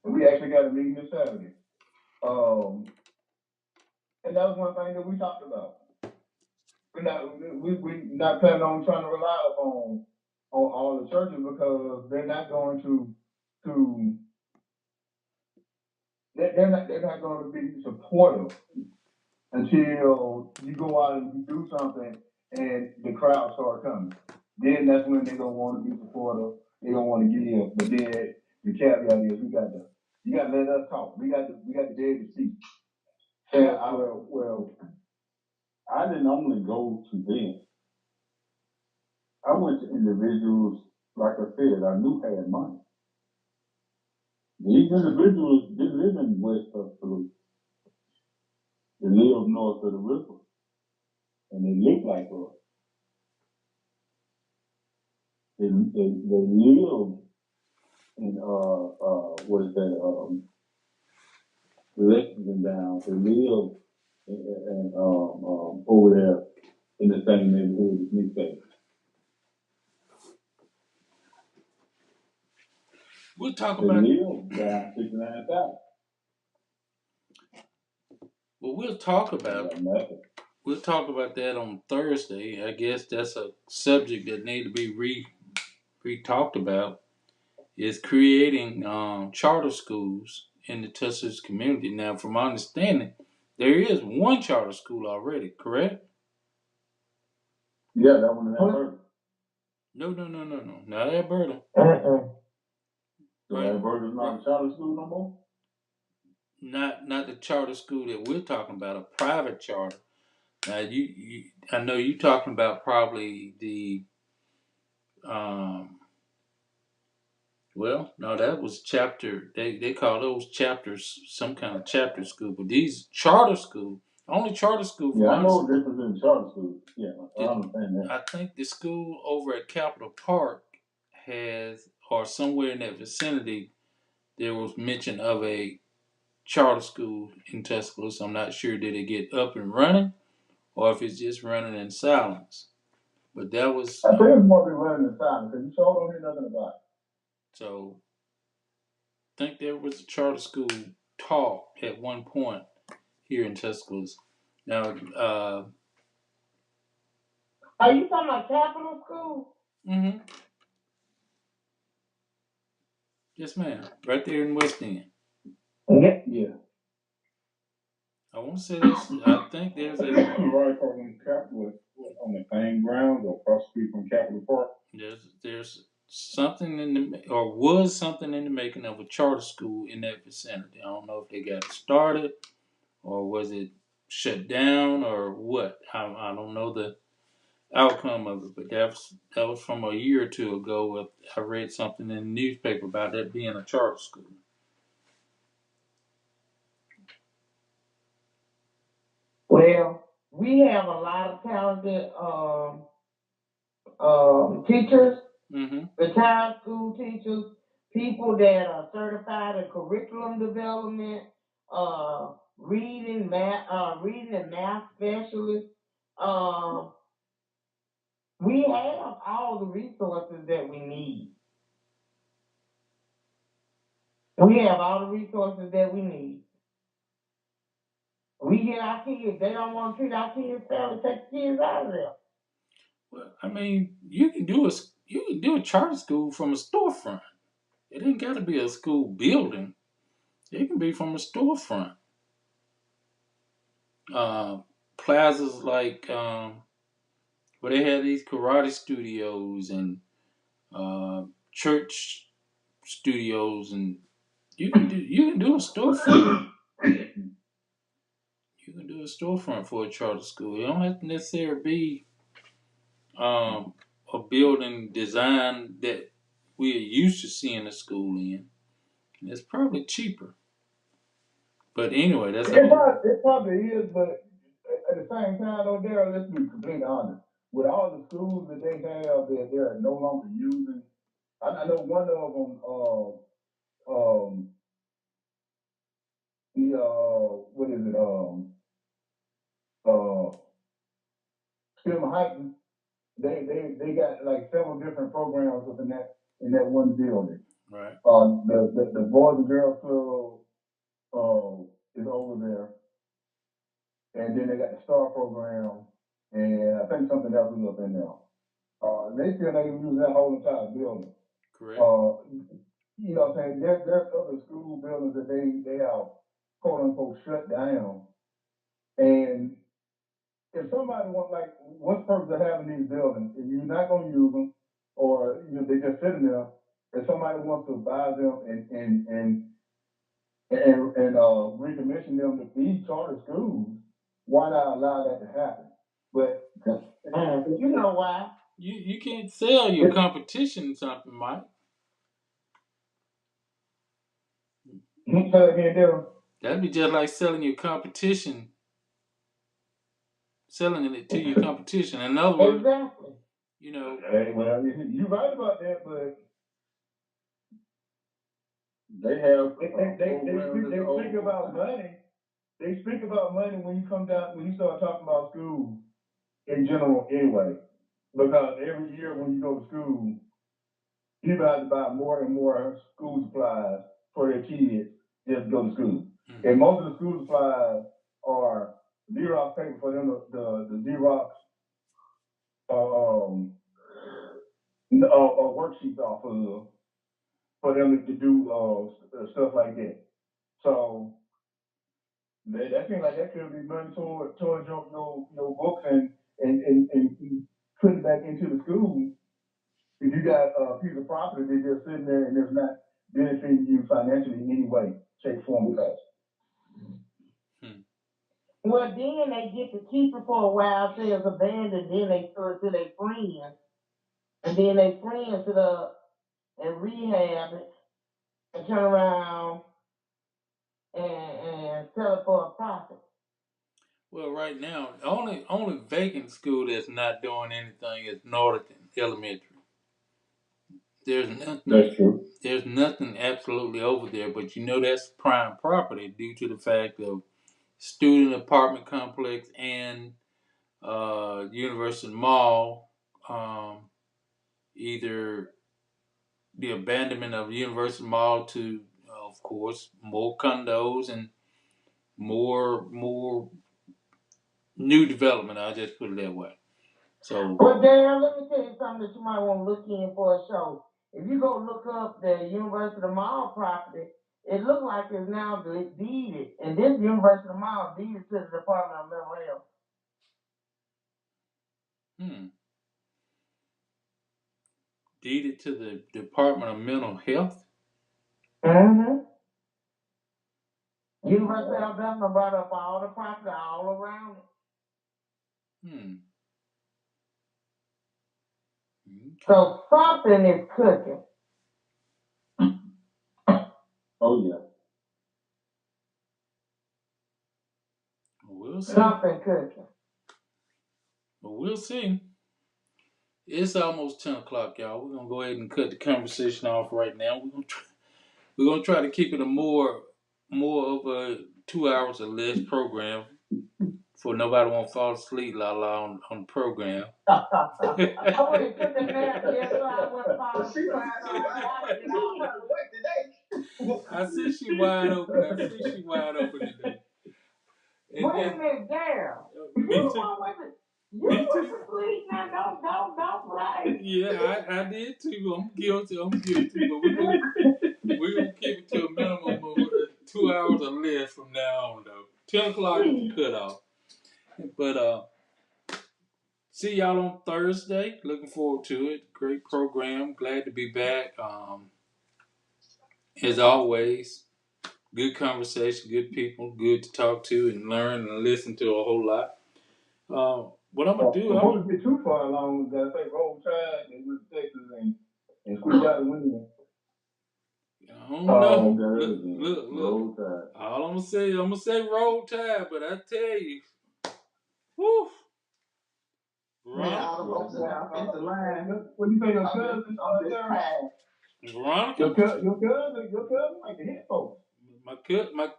we actually got a meeting this Saturday. And that was one thing that we talked about. We're not planning on trying to rely on all the churches because they're not going to they're not going to be supportive until you go out and you do something and the crowd start coming. Then that's when they're gonna want to be supportive. They're gonna want to give. But then the caveat is you got to let us talk. We got to be able to see. Yeah, well, I didn't only go to them. I went to individuals, like I said, I knew had money. These individuals didn't live in West Tuscaloosa. They live north of the river, and they look like us. They live in what is that? Lexington down. They live in over there in the same neighborhood as me. Say. We'll talk They about. live down 69,000. Well, we'll talk about that on Thursday. I guess that's a subject that need to be re-talked about. Is creating charter schools in the Tuscaloosa community. Now, from my understanding, there is one charter school already, correct? Yeah, that one in Alberta. No, not Alberta. So Alberta's not a charter school no more? Not the charter school that we're talking about, a private charter. Now, I know you're talking about probably the, well, no, that was chapter, they call those chapters some kind of chapter school, but these charter school, only charter school. Yeah, I know the difference in charter school. Yeah, I understand that. I think the school over at Capitol Park has, or somewhere in that vicinity, there was mention of a charter school in Tuscaloosa. I'm not sure did it get up and running or if it's just running in silence. But that was. I think it's more be running in silence because you sure don't hear nothing about it. So I think there was a charter school talk at one point here in Tuscaloosa. Now, Are you talking about Capital School? mm-hmm. Yes, ma'am. Right there in West End. Yeah. I want to say this. I think there's a right across from Capitol, on the same grounds or across the street from Capitol Park. There's something in the, or was something in the making of a charter school in that vicinity. I don't know if they got it started or was it shut down or what. I don't know the outcome of it, but that was from a year or two ago. I read something in the newspaper about that being a charter school. Well, we have a lot of talented teachers, Mm-hmm. retired school teachers, people that are certified in curriculum development, reading and math specialists. Um, we have all the resources that we need. We have all the resources that we need. We get our kids. They don't want to treat our kids fairly. Take the kids out of there. Well, I mean, you can do a charter school from a storefront. It ain't got to be a school building. It can be from a storefront. Uh, Plazas like where they have these karate studios and uh, church studios, and you can do a storefront. You can do a storefront for a charter school. It don't have to necessarily be um, a building design that we're used to seeing a school in. It's probably cheaper. But anyway, that's a whole. It probably is, but at the same time, though, Daryl, let's be completely honest. With all the schools that they have that they're no longer using, I know one of them, the what is it, uh, Spilman Heights. They got like several different programs within that one building. Right. The Boys and Girls Club is over there, and then they got the Star program, and I think something else is up in there. They still not even use that whole entire building. Correct. You know what I'm saying? There's other school buildings that they have quote unquote shut down. And if somebody wants like what's the purpose of having these buildings? If you're not gonna use them or they're just sitting there, if somebody wants to buy them and recommission them to be charter schools, why not allow that to happen? But you know why? You can't sell your competition something, Mike. That'd be just like selling your competition, selling it to your competition. In other words, Exactly. you know, hey, well, you're right about that, but they have they speak about money. They speak about money when you start talking about school in general anyway. Because every year when you go to school, people have to buy more and more school supplies for their kids just to go to school. mm-hmm. And most of the school supplies are Xerox paper for them the Xerox worksheets off of for them to do stuff like that. So that seems like that could be money towards your books and put it back into the school. If you got a piece of property that's just sitting there and it's not benefiting you financially in any way, shape, form, or fashion. Well, then they get to keep it for a while till it's abandoned. Then they throw it to their friends, and then their friends sit up and rehab it and turn around and sell it for a profit. Well, right now, only vacant school that's not doing anything is Northern Elementary. There's nothing. That's true. There's nothing absolutely over there, but that's prime property due to the fact of student apartment complex and University Mall. Either the abandonment of University Mall to, of course, more condos and more new development. I just put it that way. So, well, Dan, let me tell you something that you might want to look in for a show. If you go look up the University Mall property, it looks like it's now deeded, and this University Mall deeded to the Department of Mental Health. Deeded to the Department of Mental Health. Mm-hmm. University of Alabama brought up all the property all around it. Okay. So something is cooking. Oh yeah. We'll see. Something cooking. But we'll see. It's almost 10 o'clock, y'all. We're gonna go ahead and cut the conversation off right now. We're gonna try to keep it a more of a 2 hours or less program for nobody won't fall asleep on the program. I wouldn't put the nap here so I wouldn't fall asleep. So I gotta get off work today. I see she wide open. Today. Wait a And minute, Daryl. You me the too. one with the you Me went too. to sleep now. Don't play. Yeah, I did too. I'm guilty. But we're gonna keep it to a minimum of 2 hours or less from now on, though. 10 o'clock is the cutoff. But see y'all on Thursday. Looking forward to it. Great program. Glad to be back. As always, good conversation, good people, good to talk to and learn and listen to a whole lot. What I'm gonna do? Before we get too far along, I think Roll Tide and with Texas and squeeze out the window. I don't know. Look. Roll Tide. All I'm gonna say Roll Tide, but I tell you, whew, Man, all the folks in the offensive line. What do you say, your cousin? I'm just tired. Veronica. Your cousin like to hit folks. My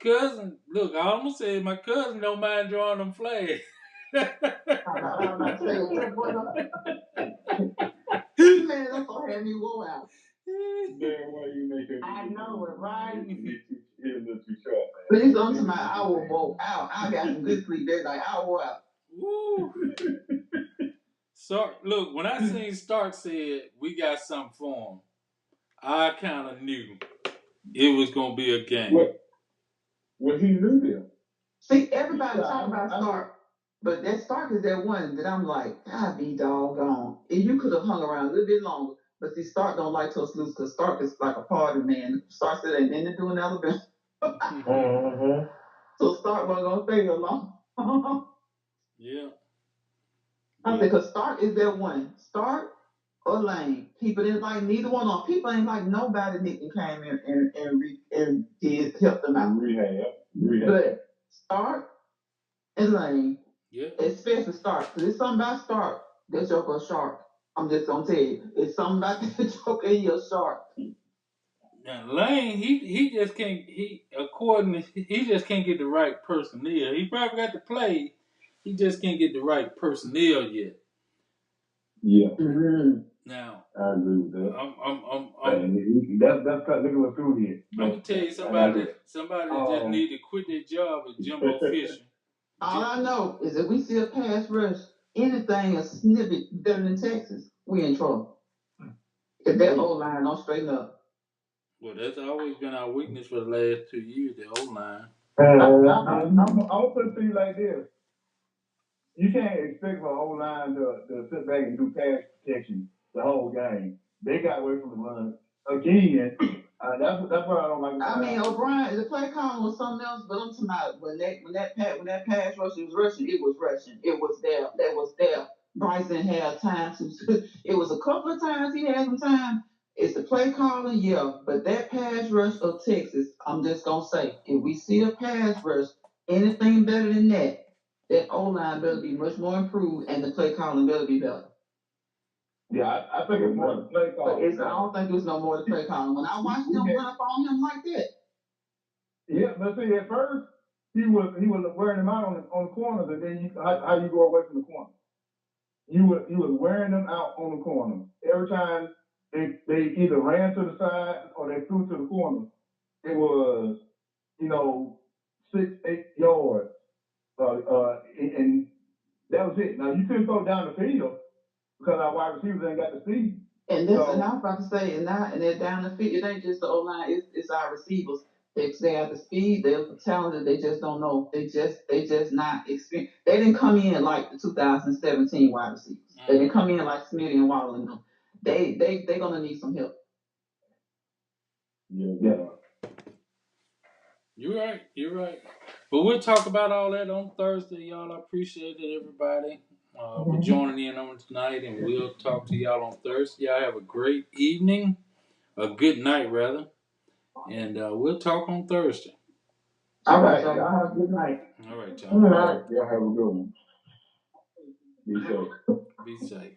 cousin, look, all I'm gonna say is my cousin don't mind drawing them flags. I'm not saying that boy. Man, that's gonna have me wore out. Man, why you make it? I know it, right? He's a little too short, man. Please don't to my hour wore out. I got some good sleep that night. I wore out. Woo. So look, when I seen Stark said we got something for him, I kind of knew it was gonna be a game. What he knew them. See, everybody talking about Stark, but that Stark is that one that I'm like, I be doggone. And you could have hung around a little bit longer. But see, Stark don't like to lose because Stark is like a party man. Stark said ain't nothing to do in Alabama. So Stark wasn't gonna stay there long. Yeah. I said, because Stark is that one. Stark or Lane. People didn't like neither one of them. People ain't like nobody Nick came in and did help them out. Rehab. But Stark and Lane, Yeah. especially Stark, because it's something about Stark that joker a shark. I'm just gonna tell you, it's something about that joker in your shark. Now Lane, he just can't. He just can't get the right personnel. He probably got to play. He just can't get the right personnel yet. Yeah. Mm-hmm. Now I agree with that. That's look at what's through here. I'm gonna tell you somebody that just need to quit their job is Jimbo Fisher. All I know is that we see a pass rush, anything a snippet better than Texas, we in trouble. If that old line don't straighten up. Well, that's always been our weakness for the last 2 years, the O line. I'm gonna put it to you like this. You can't expect for a whole line to sit back and do pass protection the whole game. They got away from the run again. That's what I don't like. I mean, O'Brien, the play calling was something else, but I'm talking about when that pass rush was rushing, it was rushing. It was there. That was there. Bryson had time to. It was a couple of times he had some time. It's the play calling, yeah, but that pass rush of Texas, I'm just gonna say, if we see a pass rush, anything better than that, that O line better be much more improved, and the play calling better be better. Yeah, I think it's more the play call. But I don't think it was no more the play calling. When I watched them run up on him like that. Yeah, but see, at first he was wearing them out on the corners, and then how you go away from the corner? He was wearing them out on the corner. Every time they either ran to the side or they threw to the corner, it was 6-8 yards, and that was it. Now you couldn't go down the field because our wide receivers ain't got the speed. And I was about to say, and they're down the field. It ain't just the O line; it's our receivers. They have the speed, they're talented. They just don't know. They just not experienced. They didn't come in like the 2017 wide receivers. They didn't come in like Smitty and Waddle and them. They gonna need some help. Yeah. You're right. But we'll talk about all that on Thursday, y'all. I appreciate it, everybody, for joining in on tonight, and we'll talk to y'all on Thursday. Y'all have a great evening, a good night, rather, and we'll talk on Thursday. All right, y'all have a good night. All right, y'all. All right. Y'all have a good one. Be safe. Be safe.